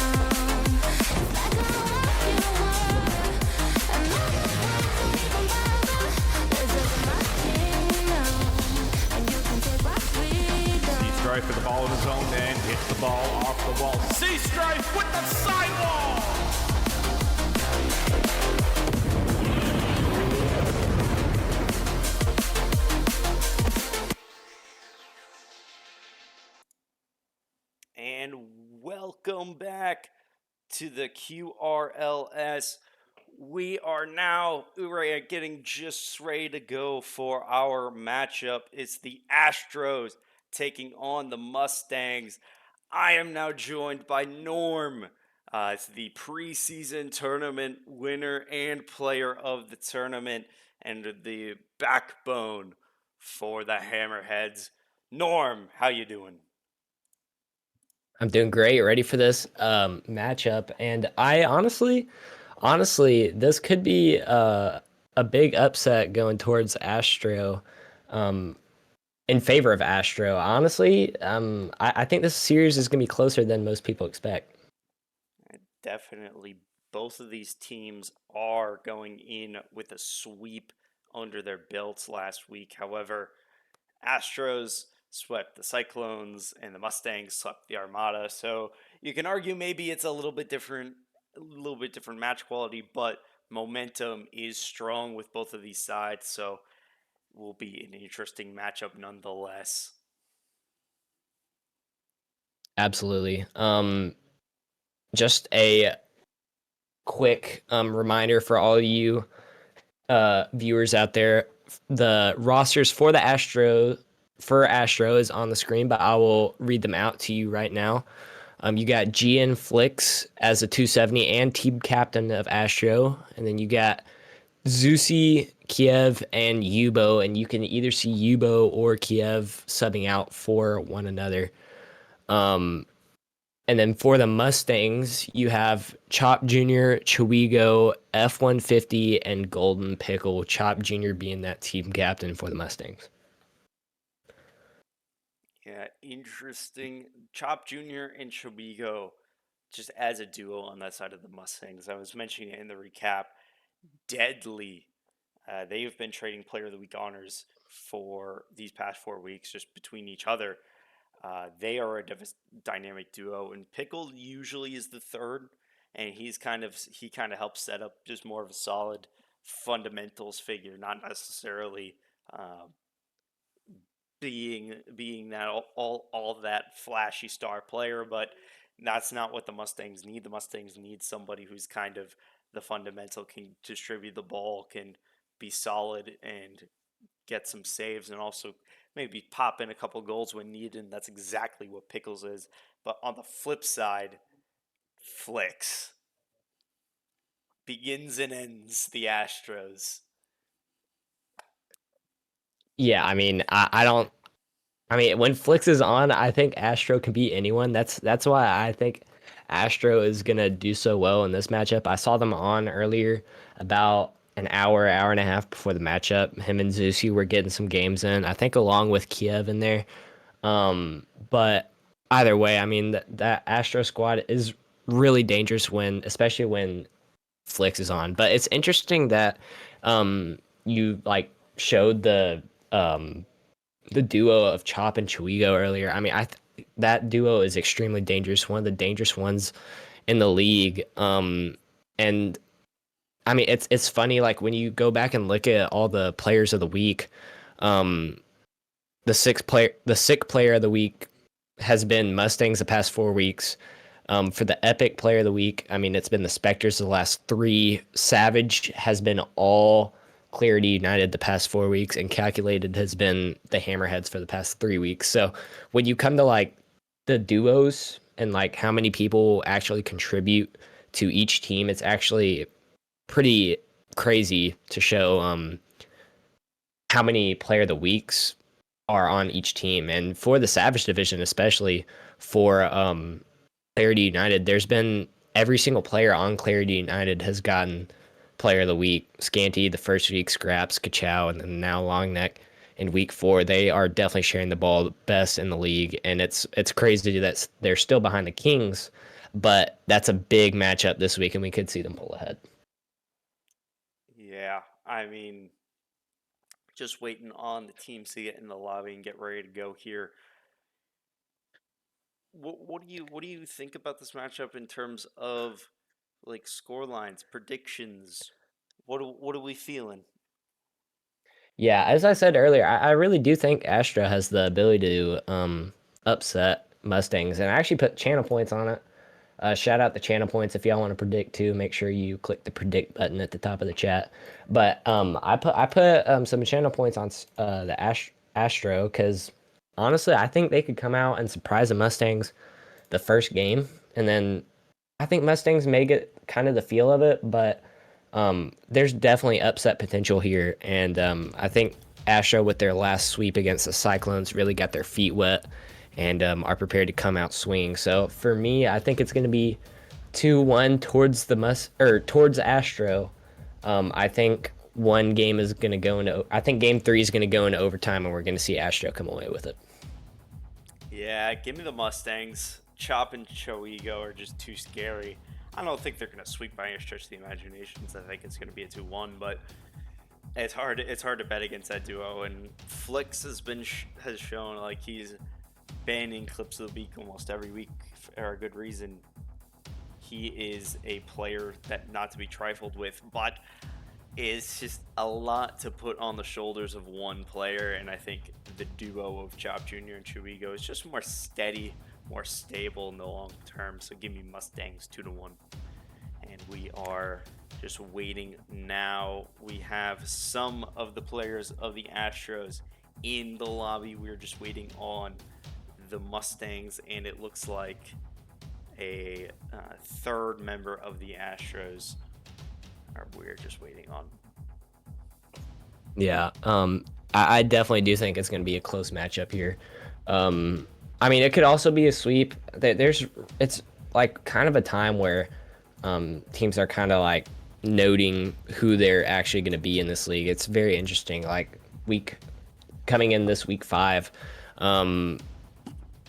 It's like I'm walking on water, and all the waves don't even bother. Listen to my kingdom, and you can take my freedom. C-Strife with the ball in his own end, hits the ball off the wall. C-Strife with the sidewall! And welcome back to the QRLS. We are now getting just ready to go for our matchup. It's the Astros taking on the Mustangs. I am now joined by Norm. It's the preseason tournament winner and player of the tournament, and the backbone for the Hammerheads. Norm, how you doing? I'm doing great, ready for this matchup, and I honestly, this could be a big upset going towards Astro, in favor of Astro. Honestly, I think this series is gonna be closer than most people expect. Definitely, both of these teams are going in with a sweep under their belts last week. However, Astros swept the Cyclones and the Mustangs swept the Armada. So you can argue maybe it's a little bit different match quality, but momentum is strong with both of these sides. So will be an interesting matchup nonetheless. Absolutely. Just a quick reminder for all you viewers out there: the rosters for the Astro is on the screen, but I will read them out to you right now. You got GN Flix as a 270 and team captain of Astro, and then you got Zusi, Kiev, and Yubo, and you can either see Yubo or Kiev subbing out for one another. And then for the Mustangs, you have Chop Jr., Chiwigo, F-150, and Golden Pickle, Chop Jr. being that team captain for the Mustangs. Yeah, interesting. Chop Jr. and Chiwigo just as a duo on that side of the Mustangs. I was mentioning it in the recap. Deadly. They have been trading Player of the Week honors for these past 4 weeks just between each other. They are a dynamic duo, and Pickle usually is the third, and he kind of helps set up just more of a solid fundamentals figure, not necessarily being that all that flashy star player, but that's not what the Mustangs need. The Mustangs need somebody who's kind of the fundamental, can distribute the ball, can be solid and get some saves, and also maybe pop in a couple goals when needed, and that's exactly what Pickles is. But on the flip side, Flix begins and ends the Astros. Yeah, I mean, I don't. I mean, when Flix is on, I think Astro can beat anyone. That's why I think Astro is gonna do so well in this matchup. I saw them on earlier, about an hour and a half before the matchup. Him and Zusi were getting some games in, I think, along with Kiev in there. But either way, I mean, that Astro squad is really dangerous especially when Flix is on. But it's interesting that you showed the duo of Chop and Chiwigo earlier. I mean, that duo is extremely dangerous, one of the dangerous ones in the league. And I mean, it's funny, like when you go back and look at all the players of the week, the sick player of the week has been Mustangs the past 4 weeks. For the epic player of the week, I mean, it's been the Spectres the last 3. Savage has been all Clarity United the past 4 weeks, and Calculated has been the Hammerheads for the past 3 weeks. So when you come to like the duos and like how many people actually contribute to each team, it's actually pretty crazy to show how many player of the weeks are on each team. And for the Savage division, especially for Clarity United, there's been every single player on Clarity United has gotten player of the week. Scanty the first week, Scraps, Kachow, and then now Longneck in week 4. They are definitely sharing the ball the best in the league, and it's crazy that they're still behind the Kings, but that's a big matchup this week, and we could see them pull ahead. Yeah, I mean, just waiting on the teams to get in the lobby and get ready to go here. What do you think about this matchup in terms of like score lines, predictions? What are we feeling? Yeah, as I said earlier, I really do think Astro has the ability to upset Mustangs, and I actually put channel points on it. Shout out the channel points if y'all want to predict too. Make sure you click the predict button at the top of the chat. But I put some channel points on the Astro because honestly, I think they could come out and surprise the Mustangs the first game, and then I think Mustangs may get kind of the feel of it, but there's definitely upset potential here, and I think Astro with their last sweep against the Cyclones really got their feet wet and are prepared to come out swinging. So for me, I think it's going to be 2-1 towards Astro. I think one game is going to go into. I think game 3 is going to go into overtime, and we're going to see Astro come away with it. Yeah, give me the Mustangs. Chop and Choigo are just too scary. I don't think they're going to sweep by any stretch of the imaginations. I think it's going to be a 2-1, but it's hard to bet against that duo. And Flix has shown like he's banning clips of the week almost every week for a good reason. He is a player that not to be trifled with, but it's just a lot to put on the shoulders of one player, and I think the duo of Chop Jr. and Chuigo is just more steady, more stable in the long term. So give me Mustangs 2-1. And we are just waiting now. We have some of the players of the Astros in the lobby. We're just waiting on the Mustangs, and it looks like a third member of the Astros we're just waiting on. Yeah, I definitely do think it's going to be a close matchup here. I mean, it could also be a sweep. It's like kind of a time where teams are kind of like noting who they're actually going to be in this league. It's very interesting. Like coming in this week 5,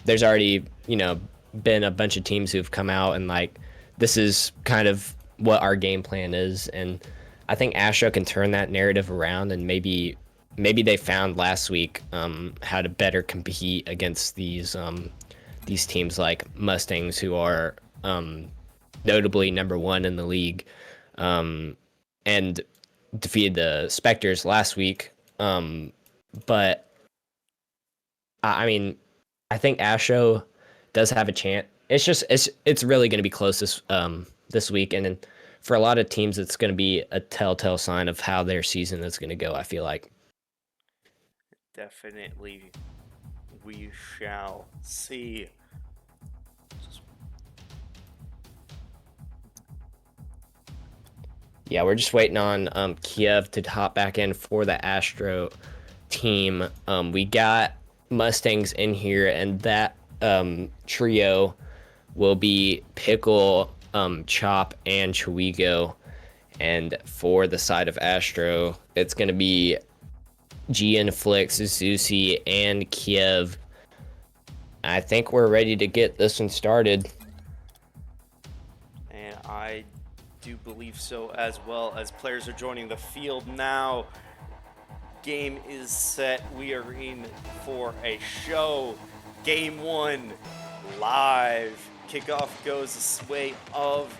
there's already been a bunch of teams who've come out and like this is kind of what our game plan is, and I think Astro can turn that narrative around, and maybe they found last week how to better compete against these teams like Mustangs, who are notably number 1 in the league, and defeated the Spectres last week. But I mean, I think Astro does have a chance. It's really going to be close this week, and for a lot of teams, it's going to be a telltale sign of how their season is going to go, I feel like. Definitely, we shall see. Yeah, we're just waiting on Kiev to hop back in for the Astro team. We got Mustangs in here, and that trio will be Pickle, Chop, and Chuigo. And for the side of Astro, it's going to be Gian, Flix, Zusi, and Kiev. I think we're ready to get this one started. And I do believe so, as well as players are joining the field now. Game is set. We are in for a show. Game 1 live. Kickoff goes the way of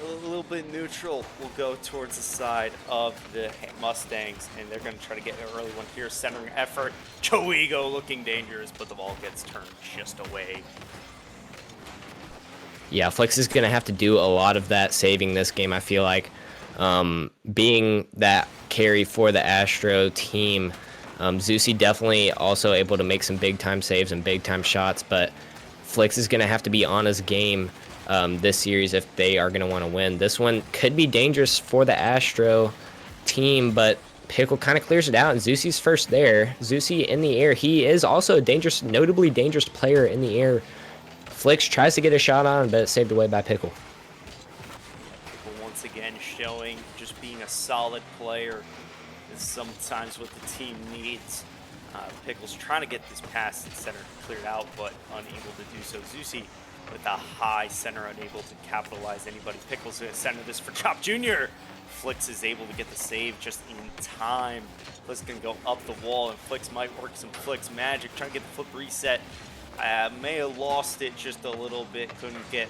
a little bit neutral. We'll go towards the side of the Mustangs, and they're going to try to get an early one here. Centering effort. Choigo looking dangerous, but the ball gets turned just away. Yeah, Flix is going to have to do a lot of that saving this game, I feel like. Being that carry for the Astro team. Zusi definitely also able to make some big-time saves and big-time shots, but Flix is going to have to be on his game this series if they are going to want to win. This one could be dangerous for the Astro team, but Pickle kind of clears it out, and Zusi's first there. Zusi in the air. He is also a dangerous, notably dangerous player in the air. Flix tries to get a shot on, but it's saved away by Pickle. Pickle once again showing just being a solid player is sometimes what the team needs. Pickle's trying to get this pass in center cleared out, but unable to do so. Zusi with a high center, unable to capitalize anybody. Pickle's going to center this for Chop Jr. Flix is able to get the save just in time. Flix can go up the wall, and Flix might work some Flix magic, trying to get the flip reset. May have lost it just a little bit, couldn't get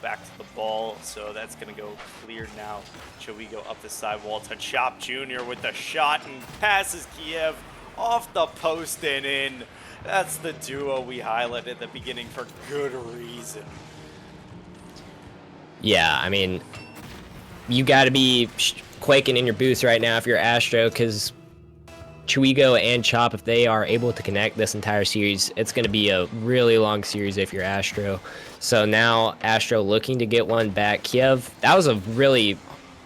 back to the ball, so that's going to go clear now. Shall we go up the side wall to Chop Jr. with the shot and passes Kiev off the post and in. That's the duo we highlighted at the beginning for good reason. Yeah, I mean, you got to be quaking in your boots right now if you're Astro, because Chuigo and Chop, if they are able to connect this entire series, it's going to be a really long series if you're Astro. So now Astro looking to get one back. Kiev, that was a really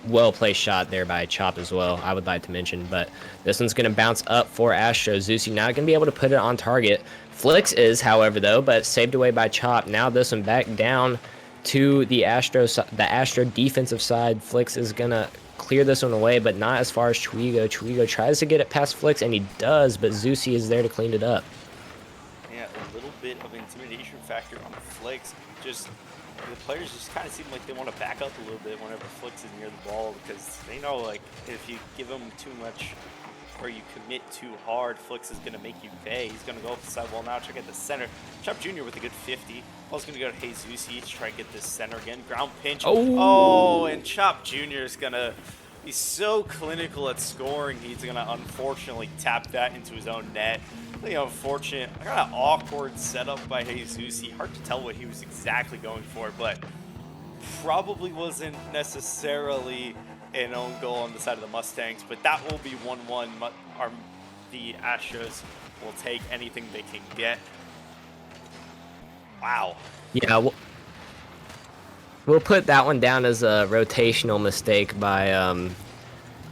well-placed shot there by Chop as well, I would like to mention. But this one's going to bounce up for Astro. Zusi not going to be able to put it on target. Flix is, however, though, but saved away by Chop. Now this one back down to the Astro defensive side. Flix is going to clear this one away, but not as far as Chuigo. Chuigo tries to get it past Flix, and he does, but Zusi is there to clean it up. Yeah, a little bit of intimidation factor on Flix. Just the players just kind of seem like they want to back up a little bit whenever Flix is near the ball, because they know, like, if you give them too much or you commit too hard, Flix is going to make you pay. He's going to go up the side wall now, check at the center. Chop Jr. with a good 50. Ball's going to go to Jesus to try to get this center again. Ground pinch. Oh, and Chop Jr. is going to be so clinical at scoring. He's going to unfortunately tap that into his own net. Really unfortunate. Kind of awkward setup by Jesus. Hard to tell what he was exactly going for, but probably wasn't necessarily an own goal on the side of the Mustangs, but that will be 1-1. The Astros will take anything they can get. Wow. Yeah, we'll put that one down as a rotational mistake by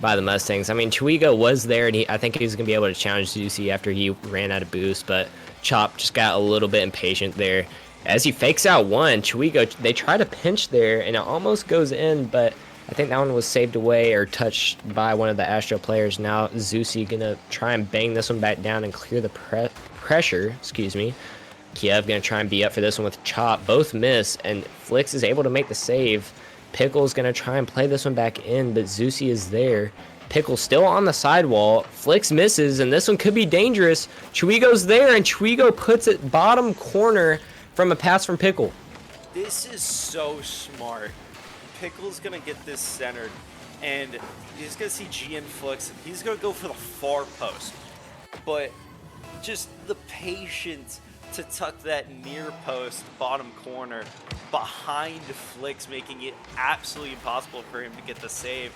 the Mustangs. I mean, Chuigo was there, and I think he was going to be able to challenge Zusi after he ran out of boost, but Chop just got a little bit impatient there. As he fakes out one, Chuigo, they try to pinch there, and it almost goes in, but I think that one was saved away or touched by one of the Astro players. Now Zusi going to try and bang this one back down and clear the pressure. Excuse me. Kiev going to try and be up for this one with Chop. Both miss, and Flix is able to make the save. Pickle's going to try and play this one back in, but Zusi is there. Pickle still on the sidewall. Flix misses, and this one could be dangerous. Chuigo's there, and Chuigo puts it bottom corner from a pass from Pickle. This is so smart. Pickle's going to get this centered, and he's going to see G and Flix, and he's going to go for the far post. But just the patience to tuck that near post bottom corner behind Flix, making it absolutely impossible for him to get the save.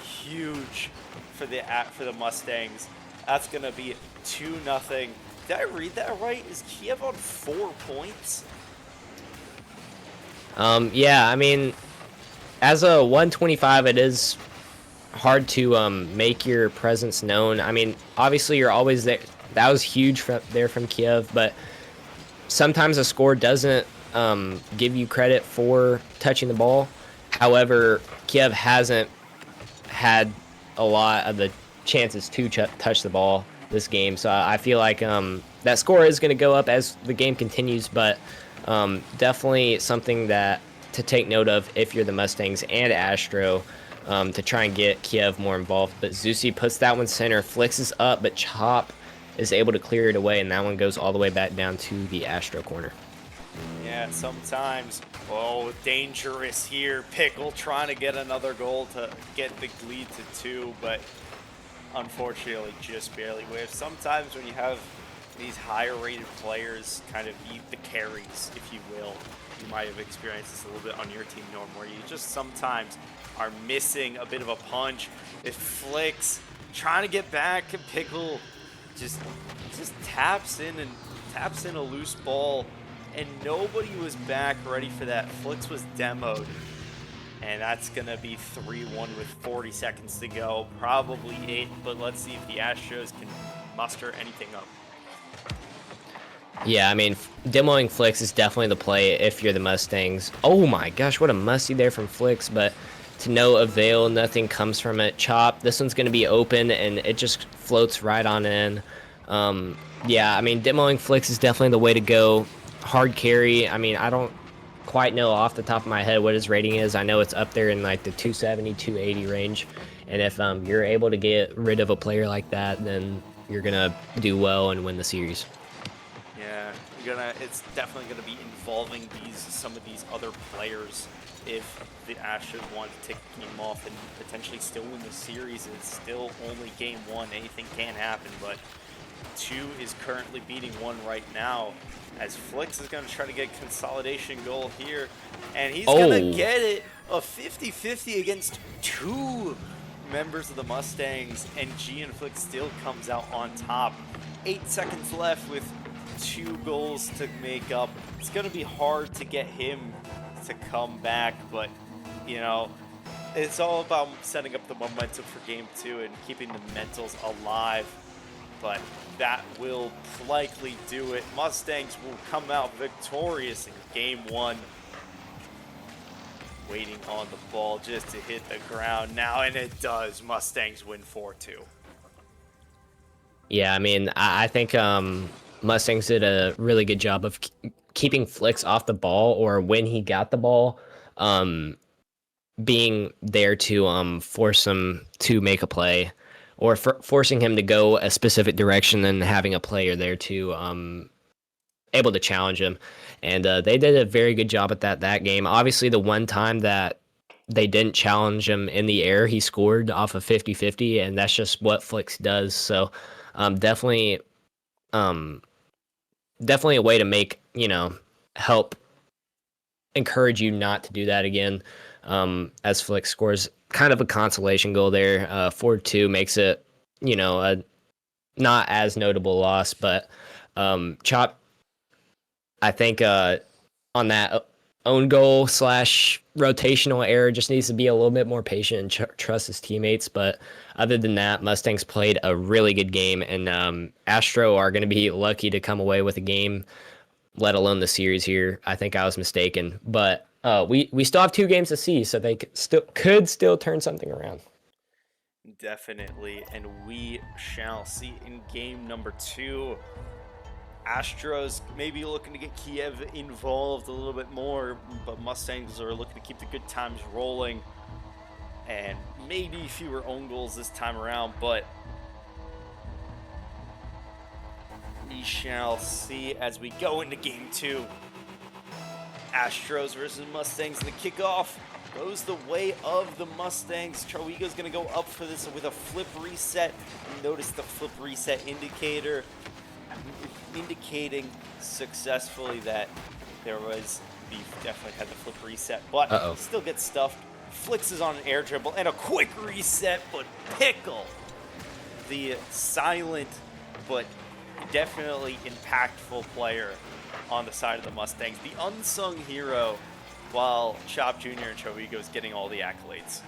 Huge for the Mustangs. That's going to be 2-0. Did I read that right? Is Kiev on 4 points? Yeah, I mean, as a 125, it is hard to make your presence known. I mean, obviously you're always there. That was huge from Kiev, but sometimes a score doesn't give you credit for touching the ball. However, Kiev hasn't had a lot of the chances to touch the ball this game, so I feel like that score is going to go up as the game continues, but definitely something that to take note of if you're the Mustangs and Astro, to try and get Kiev more involved. But Zusi puts that one center, Flix is up, but Chop is able to clear it away, and that one goes all the way back down to the Astro corner. Yeah, sometimes, dangerous here. Pickle trying to get another goal to get the lead to 2, but unfortunately just barely whiffs. Sometimes when you have these higher rated players kind of eat the carries, if you will, you might have experienced this a little bit on your team, Norm, where you just sometimes are missing a bit of a punch. It flicks, trying to get back, and Pickle just taps in a loose ball, and nobody was back ready for that. Flicks was demoed, and that's gonna be 3-1 with 40 seconds to go, probably 8, but let's see if the Astros can muster anything up. Yeah, I mean, demoing Flicks is definitely the play if you're the Mustangs. Oh my gosh, what a musty there from Flicks, but to no avail, nothing comes from it. Chop, this one's going to be open, and it just floats right on in. Yeah, I mean, demoing Flicks is definitely the way to go. Hard carry, I mean, I don't quite know off the top of my head what his rating is. I know it's up there in like the 270, 280 range, and if you're able to get rid of a player like that, then you're going to do well and win the series. Yeah, it's definitely gonna be involving some of these other players if the Astros want to take the game off and potentially still win the series. It's still only game 1. Anything can happen, but 2 is currently beating 1 right now, as Flicks is gonna try to get a consolidation goal here, and he's gonna get it. A 50-50 against 2 members of the Mustangs, and Flicks still comes out on top. 8 seconds left with 2 goals to make up. It's going to be hard to get him to come back, but, you know, it's all about setting up the momentum for game 2 and keeping the mentals alive, but that will likely do it. Mustangs will come out victorious in game 1. Waiting on the ball just to hit the ground now, and it does. Mustangs win 4-2. Yeah, I mean, I think Mustangs did a really good job of keeping Flicks off the ball, or when he got the ball, being there to force him to make a play, or forcing him to go a specific direction, and having a player there to able to challenge him. And they did a very good job at that game. Obviously, the one time that they didn't challenge him in the air, he scored off of 50-50, and that's just what Flicks does. So definitely a way to make, help encourage you not to do that again, as Flicks scores kind of a consolation goal there. 4-2 makes it, a not as notable loss, but Chop, I think on that own goal / rotational error, just needs to be a little bit more patient and trust his teammates. But other than that, Mustangs played a really good game, and Astro are going to be lucky to come away with a game, let alone the series here. I think I was mistaken, but we still have 2 games to see, so they could still turn something around. Definitely, and we shall see in game number 2. Astros maybe looking to get Kiev involved a little bit more, but Mustangs are looking to keep the good times rolling, and maybe fewer own goals this time around, but we shall see as we go into game 2. Astros versus Mustangs, and the kickoff goes the way of the Mustangs. Charwigo's going to go up for this with a flip reset. Notice the flip reset indicator indicating successfully that there was definitely had the flip reset, but still gets stuffed. Flicks is on an air dribble and a quick reset, but Pickle, the silent but definitely impactful player on the side of the Mustangs, the unsung hero, while Chop Jr. and Charwigo is getting all the accolades.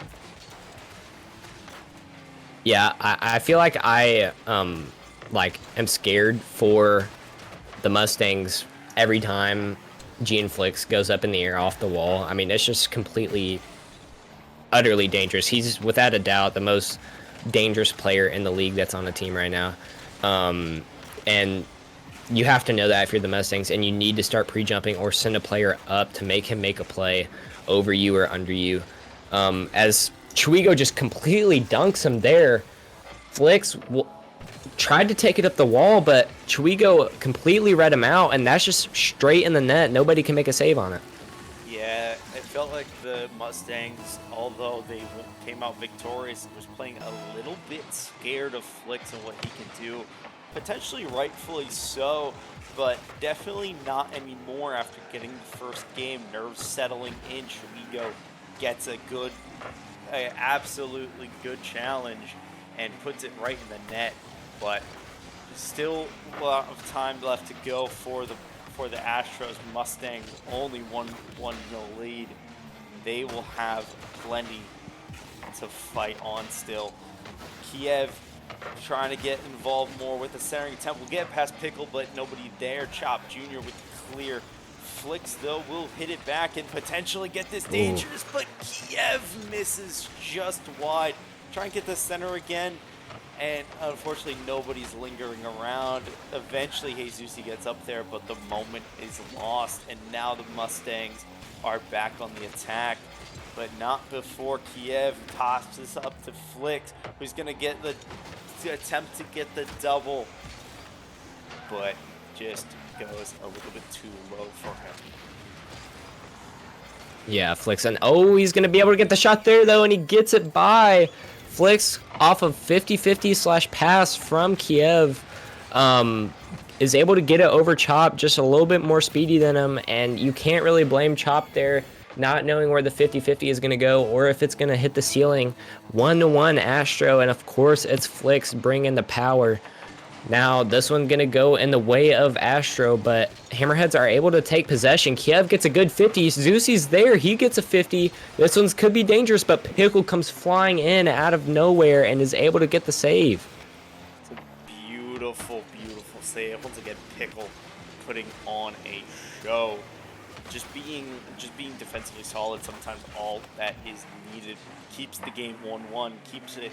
Yeah, I feel like I am scared for the Mustangs every time Flicks goes up in the air off the wall. I mean, it's just completely, utterly dangerous. He's without a doubt the most dangerous player in the league that's on the team right now. And you have to know that if you're the Mustangs, and you need to start pre-jumping or send a player up to make him make a play over you or under you. As Charwigo just completely dunks him there, Flicks tried to take it up the wall, but Charwigo completely read him out, and that's just straight in the net. Nobody can make a save on it. Yeah, if felt like the Mustangs, although they came out victorious, was playing a little bit scared of Flix and what he can do. Potentially rightfully so, but definitely not anymore after getting the first game. Nerves settling in. Chuigo gets a absolutely good challenge and puts it right in the net, but still a lot of time left to go for the Astros. Mustangs only 1-0 lead. They will have plenty to fight on still. Kiev trying to get involved more with the centering attempt. We'll get past Pickle, but nobody there. Chop Jr. with the clear. Flix, though, will hit it back and potentially get this dangerous, but Kiev misses just wide. Try and get the center again, and unfortunately nobody's lingering around. Eventually Jesus gets up there, but the moment is lost, and now the Mustangs are back on the attack, but not before Kiev tosses up to Flix, who's going to attempt to get the double, but just goes a little bit too low for him. Yeah, Flix, and he's going to be able to get the shot there, though, and he gets it by Flix off of 50-50 / pass from Kiev. Is able to get it over Chop, just a little bit more speedy than him, and you can't really blame Chop there, not knowing where the 50-50 is going to go or if it's going to hit the ceiling. 1-1 Astro, and of course it's Flix bringing the power. Now this one's going to go in the way of Astro, but Hammerheads are able to take possession. Kiev gets a good 50. Zusi's there. He gets a 50. This one's could be dangerous, but Pickle comes flying in out of nowhere and is able to get the save. It's a beautiful, beautiful save. Once again, Pickle putting on a show. Just being defensively solid, sometimes all that is needed. Keeps the game 1-1, keeps it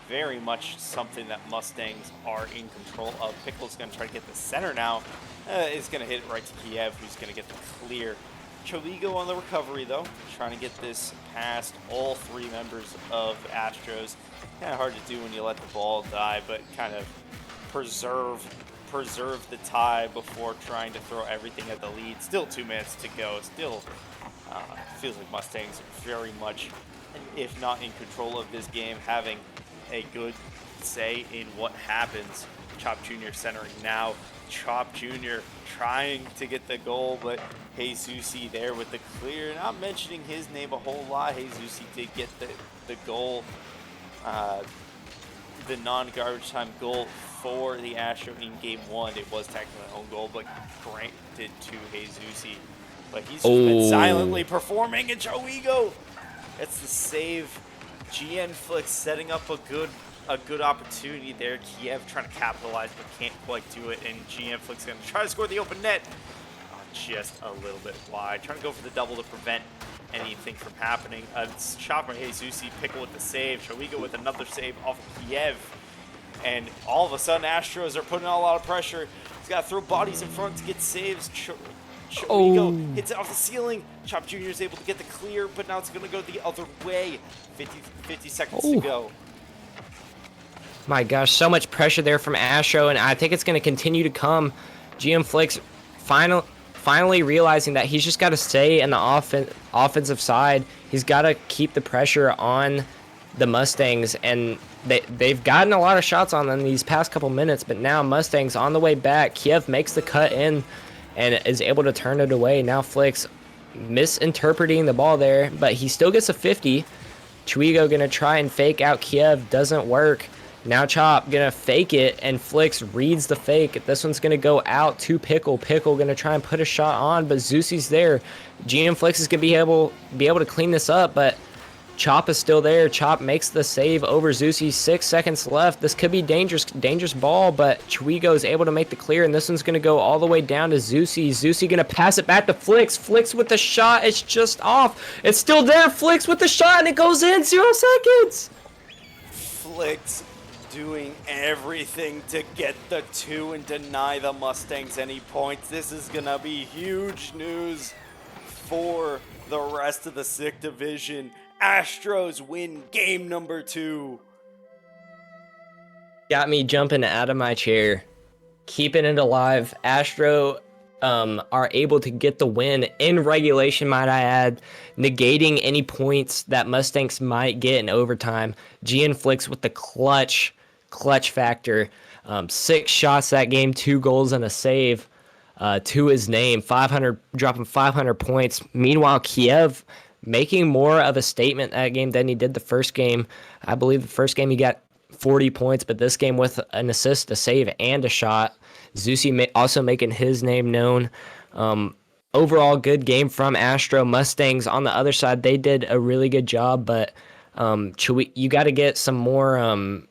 very much something that Mustangs are in control of. Pickle's going to try to get the center now. Is going to hit it right to Kiev, who's going to get the clear. Choligo on the recovery, though, trying to get this past all three members of Astros. Kind of hard to do when you let the ball die, but kind of preserve the tie before trying to throw everything at the lead. Still 2 minutes to go. Still feels like Mustangs are very much, if not in control of this game, having a good say in what happens. Chop Jr. centering now. Chop Jr. trying to get the goal, but Jesus there with the clear. Not mentioning his name a whole lot. Jesus did get the goal, the non-garbage time goal for the Astro in game 1. It was technically an own goal, but granted to Jesus. But he's been silently performing, and Joego gets the save. GN Flix setting up a good opportunity there. Kiev trying to capitalize, but can't quite do it. And GN Flix going to try to score the open net. Just a little bit wide. Trying to go for the double to prevent anything from happening. Shot from Jesus. Pickle with the save. Joego with another save off of Kiev. And all of a sudden, Astros are putting on a lot of pressure. He's got to throw bodies in front to get saves. Choigo hits it off the ceiling. Chop Jr. is able to get the clear, but now it's going to go the other way. 50 seconds to go. My gosh, so much pressure there from Astro, and I think it's going to continue to come. GM Flix finally realizing that he's just got to stay in the offensive side. He's got to keep the pressure on the Mustangs, and they've gotten a lot of shots on them these past couple minutes, but now Mustangs on the way back. Kiev makes the cut in and is able to turn it away. Now Flix misinterpreting the ball there, but he still gets a 50. Chuigo gonna try and fake out Kiev, doesn't work. Now Chop gonna fake it, and Flix reads the fake. This one's gonna go out to Pickle. Pickle gonna try and put a shot on, but Zusi's there. GM Flix is gonna be able to clean this up, but Chop is still there. Chop makes the save over Zusi. 6 seconds left. This could be dangerous ball, but Chuigo is able to make the clear, and this one's going to go all the way down to Zusi. Zusi going to pass it back to Flix. Flix with the shot. It's just off. It's still there. Flix with the shot, and it goes in. 0 seconds. Flix doing everything to get the 2 and deny the Mustangs any points. This is going to be huge news for the rest of the SIC division. Astros win game number 2. Got me jumping out of my chair, keeping it alive. Astro are able to get the win in regulation, might I add, negating any points that Mustangs might get in overtime. GN Flicks with the clutch factor. 6 shots that game, 2 goals and a save to his name, dropping 500 points. Meanwhile, Kiev making more of a statement that game than he did the first game. I believe the first game he got 40 points, but this game with an assist, a save, and a shot. Zusi also making his name known. Overall, good game from Astro. Mustangs on the other side, they did a really good job, but you got to get some more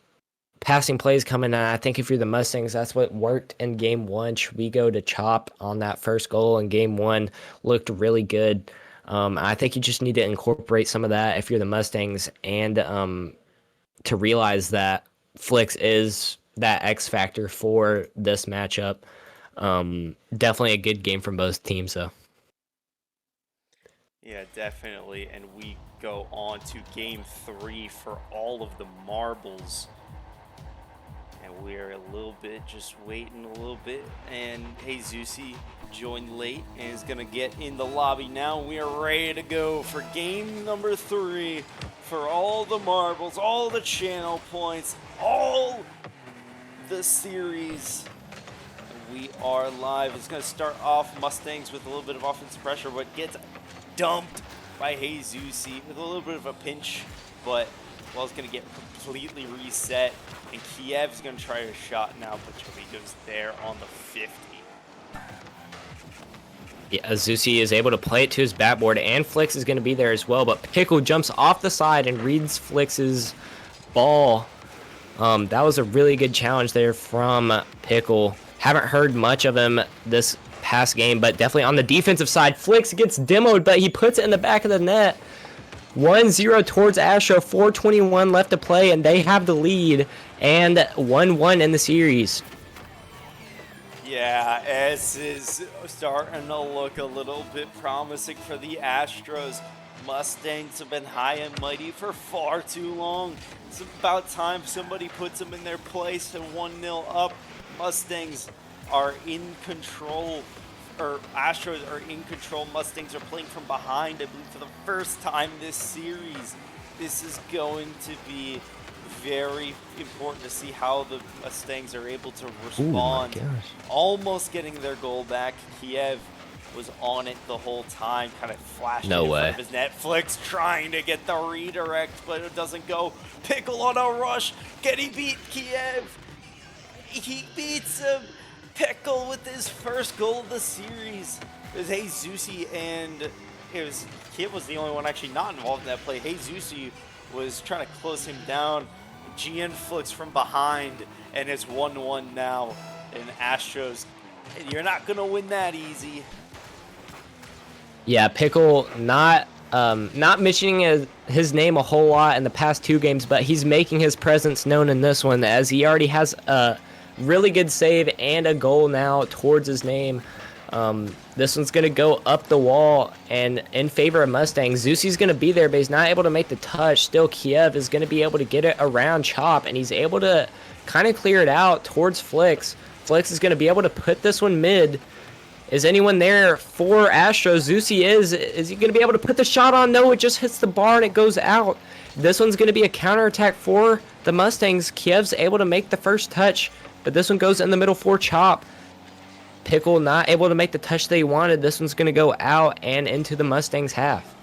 passing plays coming in. I think if you're the Mustangs, that's what worked in game 1. Chuigo to chop on that first goal in game 1 looked really good. I think you just need to incorporate some of that if you're the Mustangs, and to realize that Flicks is that X factor for this matchup. Definitely a good game from both teams, though. Yeah, definitely. And we go on to game 3 for all of the marbles. And we're a little bit just waiting a little bit. And Zusi joined late and is going to get in the lobby now. We are ready to go for game number 3 for all the marbles, all the channel points, all the series. We are live. It's going to start off Mustangs with a little bit of offensive pressure, but gets dumped by Zusi with a little bit of a pinch, but it's going to get completely reset. And Kiev's going to try a shot now, but Chuigo's there on the 50. Yeah, Zusi is able to play it to his backboard, and Flicks is going to be there as well, but Pickle jumps off the side and reads Flicks's ball. That was a really good challenge there from Pickle. Haven't heard much of him this past game, but definitely on the defensive side, Flicks gets demoed, but he puts it in the back of the net. 1-0 towards Astro, 4:21 left to play, and they have the lead, and 1-1 in the series. Yeah, S is starting to look a little bit promising for the Astros. Mustangs have been high and mighty for far too long. It's about time somebody puts them in their place, and 1-0 up. Mustangs are in control, or Astros are in control. Mustangs are playing from behind, I believe, for the first time this series. This is going to be very important to see how the Mustangs are able to respond. Oh my gosh. Almost getting their goal back. Kiev was on it the whole time, kind of flashing No in way. front of his Netflix, trying to get the redirect, but it doesn't go. Pickle on a rush. Can he beat Kiev? He beats him. Pickle with his first goal of the series. It was Zusi, and Kiev was the only one actually not involved in that play. Zusi was trying to close him down. GN Flicks from behind, and it's 1-1 now. And Astros, you're not gonna win that easy. Yeah, Pickle not mentioning his name a whole lot in the past 2 games, but he's making his presence known in this one, as he already has a really good save and a goal now towards his name. This one's going to go up the wall and in favor of Mustangs. Zusi's going to be there, but he's not able to make the touch. Still, Kiev is going to be able to get it around Chop, and he's able to kind of clear it out towards Flicks. Flicks is going to be able to put this one mid. Is anyone there for Astros? Zusi is. Is he going to be able to put the shot on? No, it just hits the bar and it goes out. This one's going to be a counterattack for the Mustangs. Kiev's able to make the first touch, but this one goes in the middle for Chop. Pickle not able to make the touch they wanted. This one's going to go out and into the Mustangs half.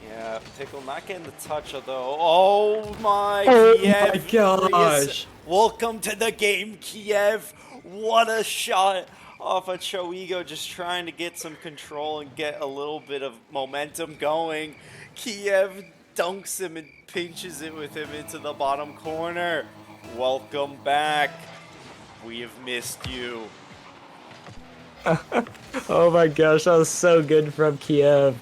Yeah, Pickle not getting the touch, though. Oh my, Oh Kiev. my gosh. Welcome to the game, Kiev. What a shot off of Chuigo, just trying to get some control and get a little bit of momentum going. Kiev dunks him and pinches it with him into the bottom corner. Welcome back. We have missed you. Oh my gosh, that was so good from Kiev.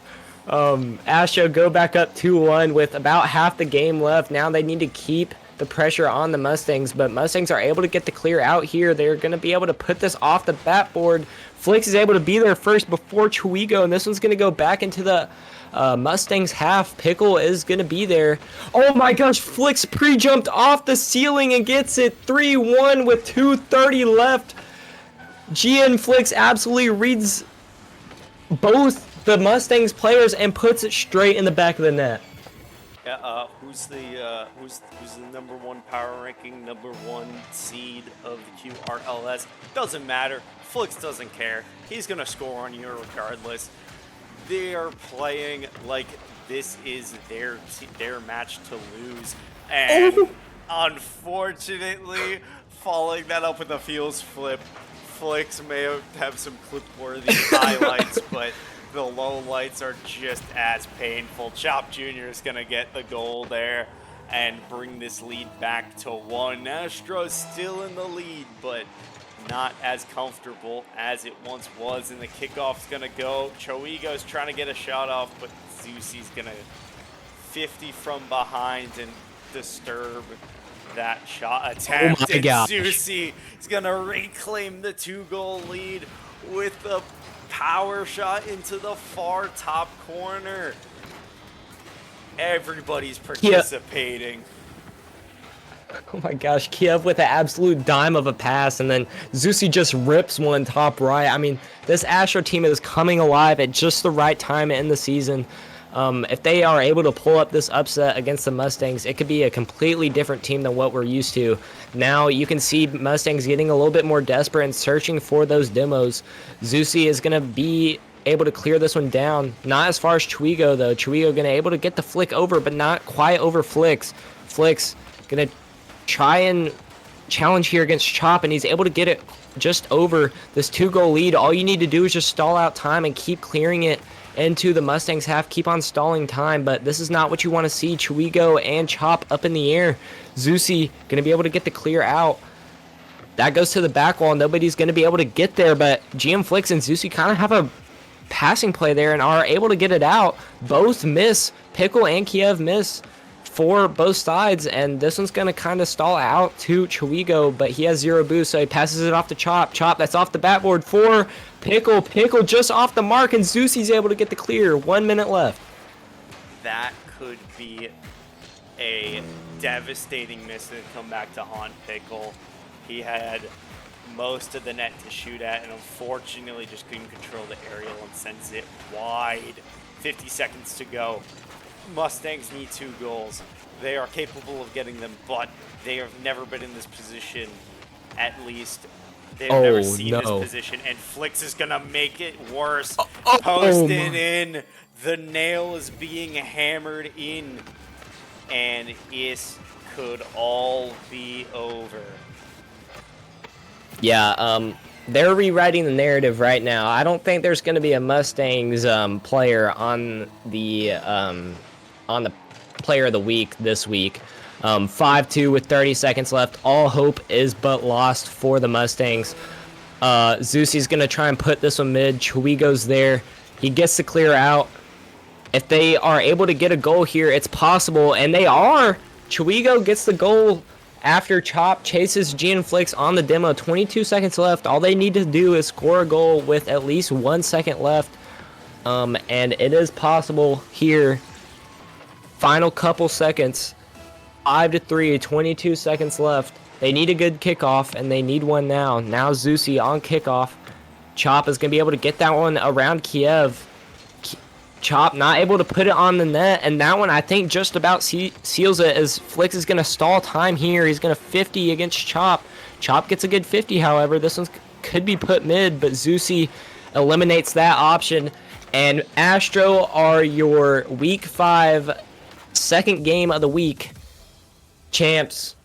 Astro go back up 2-1 with about half the game left. Now they need to keep the pressure on the Mustangs, but Mustangs are able to get the clear out here. They're going to be able to put this off the backboard. Flicks is able to be there first before Chuigo, and this one's going to go back into the Mustangs half. Pickle is going to be there. Oh my gosh, Flicks pre-jumped off the ceiling and gets it 3-1 with 2:30 left. GN Flicks absolutely reads both the Mustangs players and puts it straight in the back of the net. Yeah, who's the number one power ranking, number one seed of the QRLS? Doesn't matter. Flix doesn't care. He's gonna score on you regardless. They are playing like this is their match to lose, and unfortunately, following that up with a feels flip, Flix may have some clip-worthy highlights, but the lowlights are just as painful. Chop Jr. is gonna get the goal there and bring this lead back to 1. Astro's still in the lead, but not as comfortable as it once was, and the kickoff's gonna go. Choigo's trying to get a shot off, but Zusi's gonna 50 from behind and disturb that shot attempt. my And gosh. Zusi is gonna reclaim the 2-goal lead with a power shot into the far top corner. Everybody's participating. Oh my gosh, Kiev with an absolute dime of a pass, and then Zusi just rips one top right. I mean, this Astro team is coming alive at just the right time in the season. If they are able to pull up this upset against the Mustangs, it could be a completely different team than what we're used to. Now you can see Mustangs getting a little bit more desperate and searching for those demos. Zusi is going to be able to clear this one down. Not as far as Chuigo, though. Chuigo going to able to get the flick over, but not quite over Flix. Flix going to try and challenge here against Chop, and he's able to get it just over this 2-goal lead. All you need to do is just stall out time and keep clearing it into the Mustangs half. Keep on stalling time, but this is not what you want to see. Chuigo and Chop up in the air. Zusi going to be able to get the clear out. That goes to the back wall. Nobody's going to be able to get there, but GM Flix and Zusi kind of have a passing play there and are able to get it out. Both miss. Pickle and Kiev miss for both sides, and this one's going to kind of stall out to Chuigo, but he has 0 boost, so he passes it off to Chop. Chop, that's off the backboard for Pickle. Pickle just off the mark, and Zusi's able to get the clear. 1 minute left. That could be a devastating miss and come back to haunt Pickle. He had most of the net to shoot at, and unfortunately just couldn't control the aerial and sends it wide. 50 seconds to go. Mustangs need 2 goals. They are capable of getting them, but they have never been in this position. At least they've never seen this position, and Flix is gonna make it worse. Posted in, the nail is being hammered in, and it could all be over. Yeah, they're rewriting the narrative right now. I don't think there's going to be a Mustangs player on the player of the week this week. 5-2 with 30 seconds left. All hope is but lost for the Mustangs. Zusi's going to try and put this one mid. Chuigo's there. He gets to clear out. If they are able to get a goal here, it's possible, and they are. Chuigo gets the goal after Chop chases GN Flix on the demo. 22 seconds left. All they need to do is score a goal with at least 1 second left. And it is possible here. Final couple seconds. 5-3, 22 seconds left. They need a good kickoff, and they need one now. Now Zusi on kickoff. Chop is going to be able to get that one around Kiev. Chop not able to put it on the net, and that one I think just about seals it, as Flix is going to stall time here. He's going to 50 against Chop. Chop gets a good 50, however. This one could be put mid, but Zusi eliminates that option. And Astro are your Week 5 second game of the week champs.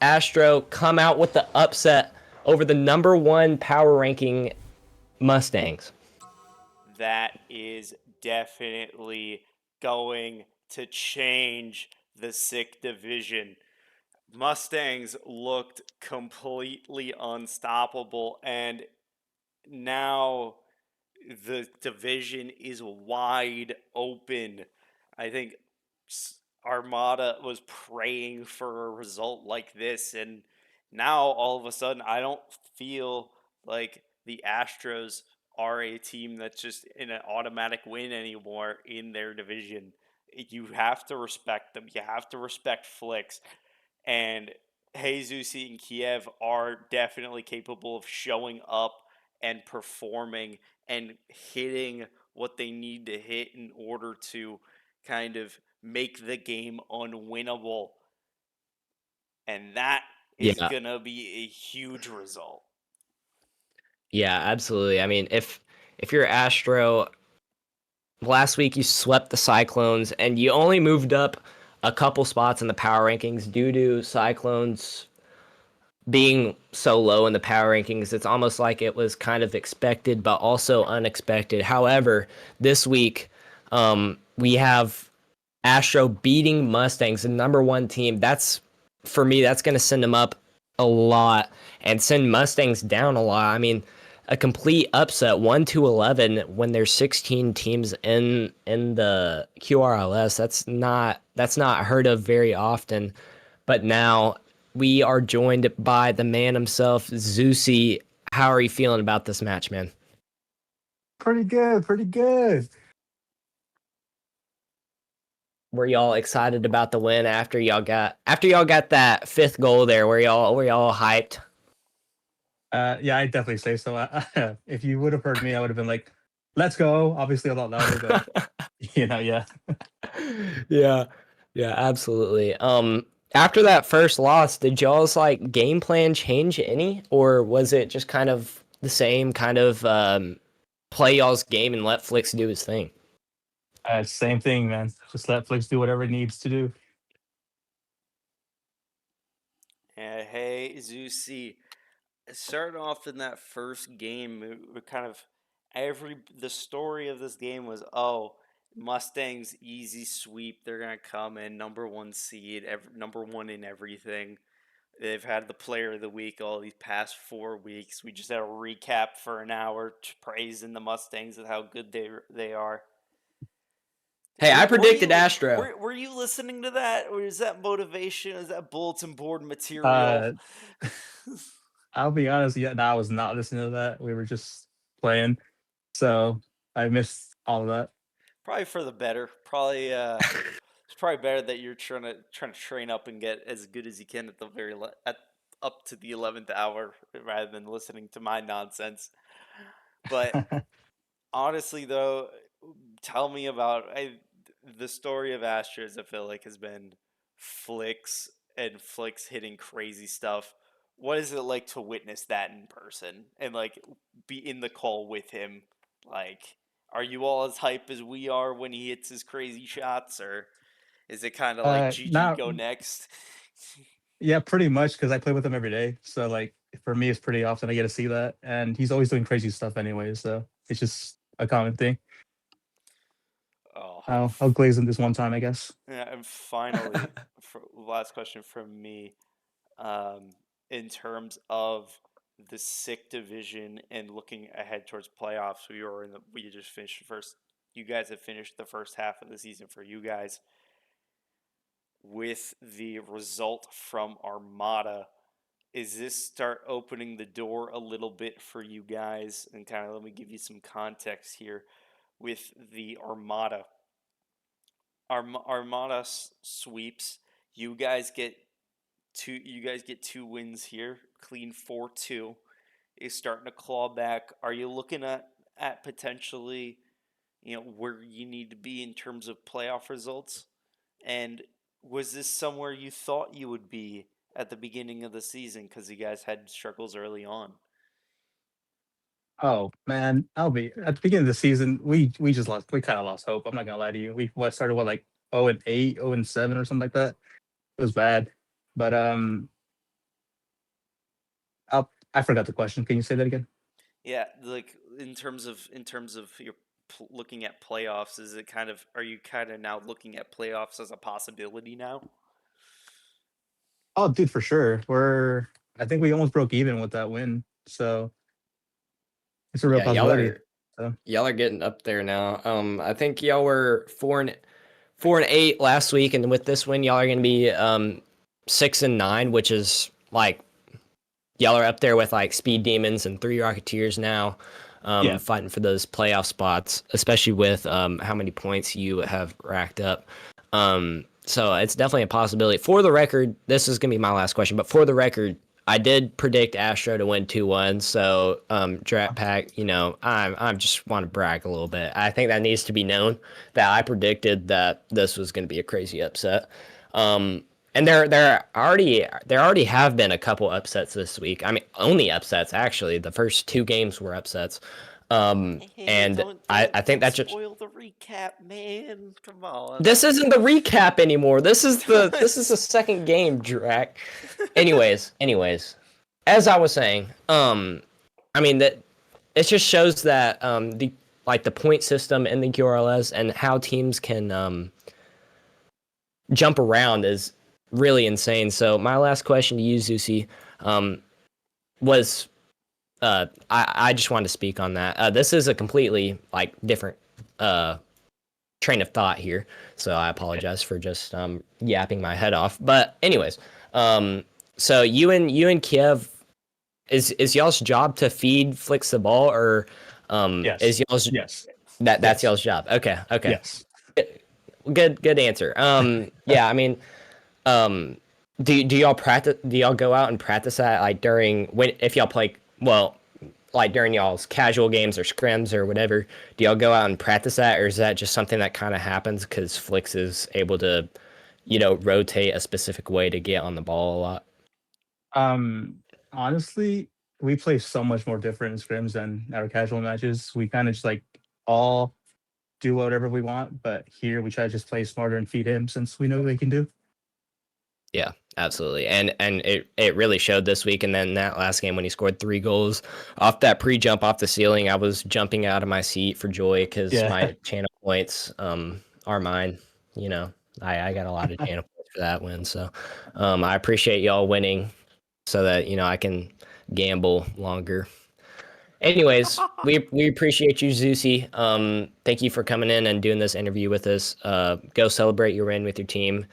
Astro come out with the upset over the number 1 power ranking Mustangs. That is definitely going to change the SIC division. Mustangs looked completely unstoppable, and now the division is wide open. I think Armada was praying for a result like this, and now all of a sudden I don't feel like the Astros are a team that's just in an automatic win anymore in their division. You have to respect them. You have to respect Flix. And Jesus and Kiev are definitely capable of showing up and performing and hitting what they need to hit in order to kind of make the game unwinnable. And that is Yeah, going to be a huge result. yeah, absolutely. I mean, if you're Astro, last week you swept the Cyclones and you only moved up a couple spots in the power rankings due to Cyclones being so low in the power rankings. It's almost like it was kind of expected, but also unexpected. However, this week, we have Astro beating Mustangs, the number one team. That's, for me, that's going to send them up a lot and send Mustangs down a lot. I mean, a complete upset, 1-11, when there's 16 teams in the QRLS. That's not heard of very often. But now we are joined by the man himself, Zeusy. How are you feeling about this match, man? Pretty good, pretty good. Were y'all excited about the win after y'all got that fifth goal there? Were y'all hyped? Yeah, I'd definitely say so. If you would have heard me, I would have been like, "Let's go!" Obviously, a lot louder, but yeah. Yeah, yeah, absolutely. After that first loss, did y'all's like game plan change any, or was it just kind of the same kind of play y'all's game and let Flix do his thing? Same thing, man. Just let Flix do whatever it needs to do. Hey, Zeusy, starting off in that first game, it kind of the story of this game was, oh, Mustangs easy sweep. They're gonna come in number one seed, number one in everything. They've had the player of the week all these past 4 weeks. We just had a recap for an hour praising the Mustangs and how good they are. Hey, I predicted you, Astro. Were you listening to that, or is that motivation? Is that bulletin board material? I'll be honest, yeah, no, I was not listening to that. We were just playing, so I missed all of that. Probably for the better. Probably it's probably better that you're trying to train up and get as good as you can at the up to the 11th hour rather than listening to my nonsense. But honestly, though, tell me about the story of Astros. I feel like has been Flix hitting crazy stuff. What is it like to witness that in person and like be in the call with him? Like, are you all as hype as we are when he hits his crazy shots, or is it kind of like GG Not go next? Yeah, pretty much because I play with him every day. So like for me, it's pretty often I get to see that, and he's always doing crazy stuff anyway. So it's just a common thing. Oh, I'll glaze him this one time, I guess. yeah, and finally, last question from me. In terms of the sick division and looking ahead towards playoffs, we just finished first. You guys have finished the first half of the season for you guys with the result from Armada. Is this start opening the door a little bit for you guys? And kind of let me give you some context here with the Armada. Armada sweeps. You guys get two wins here, clean 4-2. Is starting to claw back. Are you looking at potentially, where you need to be in terms of playoff results? And was this somewhere you thought you would be at the beginning of the season because you guys had struggles early on? Oh man, I'll be at the beginning of the season. We just lost. We kind of lost hope. I'm not gonna lie to you. We started like 0-8, 0-7 or something like that. It was bad, but I forgot the question. Can you say that again? Yeah, like in terms of your looking at playoffs, are you kind of now looking at playoffs as a possibility now? Oh, dude, for sure. I think we almost broke even with that win, so it's a real Yeah, y'all possibility. are So. y'all are getting up there now. I think y'all were 4-8 last week, and with this win, y'all are gonna be 6-9, which is like y'all are up there with like Speed Demons and Three Rocketeers now, Yeah. fighting for those playoff spots, especially with how many points you have racked up. So it's definitely a possibility. For the record, this is gonna be my last question, but for the record, I did predict Astro to win 2-1. So Drat Pack, I just want to brag a little bit. I think that needs to be known that I predicted that this was gonna be a crazy upset. And there already have been a couple upsets this week. I mean, only upsets actually. The first 2 games were upsets. And I think that just spoil the recap, man. Come on. this isn't the recap anymore. This is the second game, Drac. Anyways, as I was saying, I mean that it just shows that the point system in the QRLS and how teams can jump around is really insane. So my last question to you, Zusi, was I just wanted to speak on that. This is a completely different train of thought here, so I apologize for just yapping my head off. But anyways, so you and Kiev, is y'all's job to feed Flicks the ball, or Yes. is y'all's Yes. that's Yes. y'all's job? Okay. Yes. Good answer. Yeah, I mean, do y'all practice? Do y'all go out and practice that if y'all play during y'all's casual games or scrims or whatever? Do y'all go out and practice that, or is that just something that kind of happens because Flicks is able to, rotate a specific way to get on the ball a lot? Honestly, we play so much more different in scrims than our casual matches. We kind of just all do whatever we want, but here we try to just play smarter and feed him since we know what they can do. Yeah, absolutely. And it really showed this week. And then that last game when he scored 3 goals off that pre-jump off the ceiling, I was jumping out of my seat for joy because my channel points are mine. I got a lot of channel points for that win. So I appreciate y'all winning so that, I can gamble longer. Anyways, we appreciate you, Zusi. Thank you for coming in and doing this interview with us. Go celebrate your win with your team.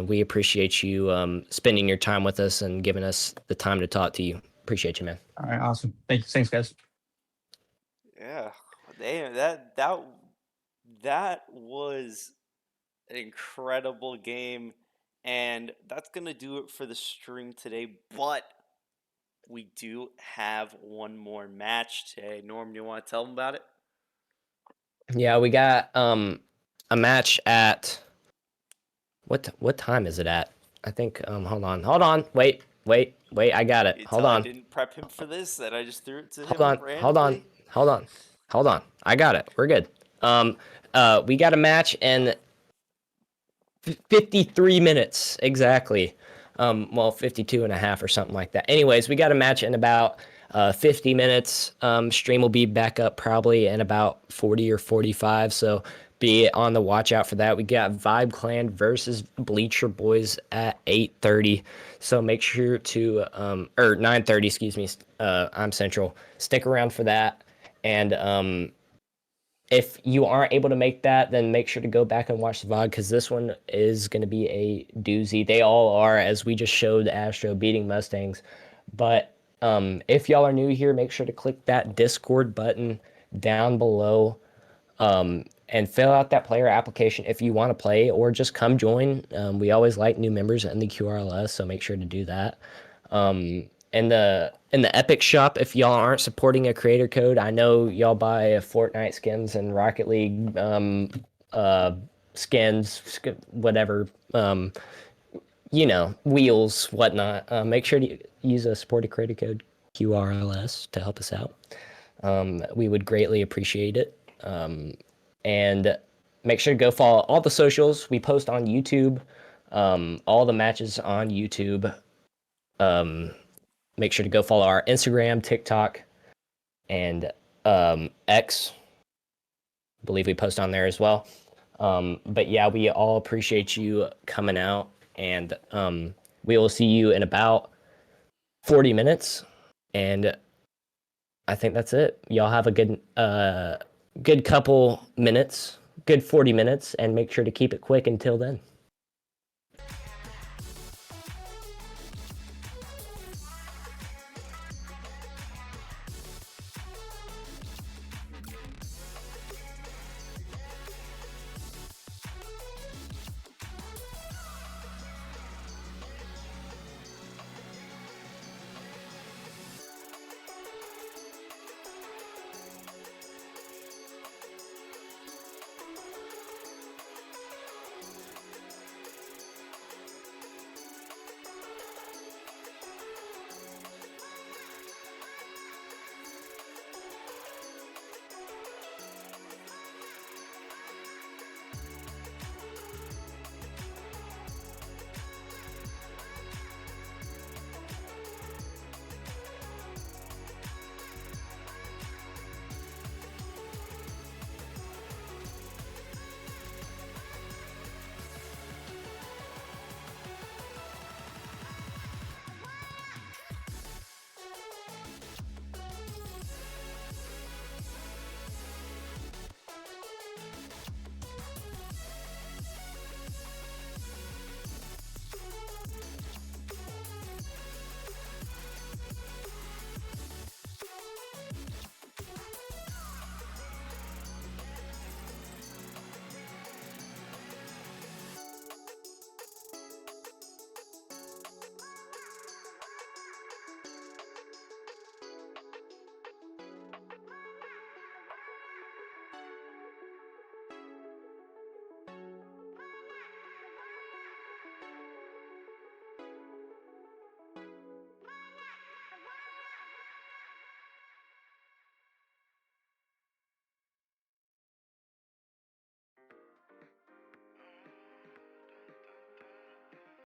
We appreciate you spending your time with us and giving us the time to talk to you. Appreciate you, man. All right, awesome. Thanks, guys. Yeah, damn, that was an incredible game, and that's gonna do it for the stream today. But we do have one more match today. Norm, do you want to tell them about it? Yeah, we got a match at what time is it at? I think hold on. Wait, I got it. Hold on. I didn't prep him for this, and I just threw it to him Hold randomly. on. I got it. We're good. We got a match in 53 minutes exactly. 52 and a half or something like that. Anyways, we got a match in about 50 minutes. Stream will be back up probably in about 40 or 45. So be on the watch out for that. We got Vibe Clan versus Bleacher Boys at 8:30. So make sure to or 9:30, excuse me. I'm Central. Stick around for that. And if you aren't able to make that, then make sure to go back and watch the VOD because this one is going to be a doozy. They all are, as we just showed Astro beating Mustangs. But if y'all are new here, make sure to click that Discord button down below and fill out that player application if you want to play or just come join. We always like new members in the QRLS, so make sure to do that. In the Epic shop, if y'all aren't supporting a creator code, I know y'all buy Fortnite skins and Rocket League skins, whatever, wheels, whatnot. Make sure to use a supported creator code QRLS to help us out. We would greatly appreciate it. And make sure to go follow all the socials. We post on YouTube, all the matches on YouTube. Make sure to go follow our Instagram, TikTok, and X. I believe we post on there as well. But yeah, we all appreciate you coming out, and we will see you in about 40 minutes. And I think that's it. Y'all have a good couple minutes, good 40 minutes, and make sure to keep it quick until then.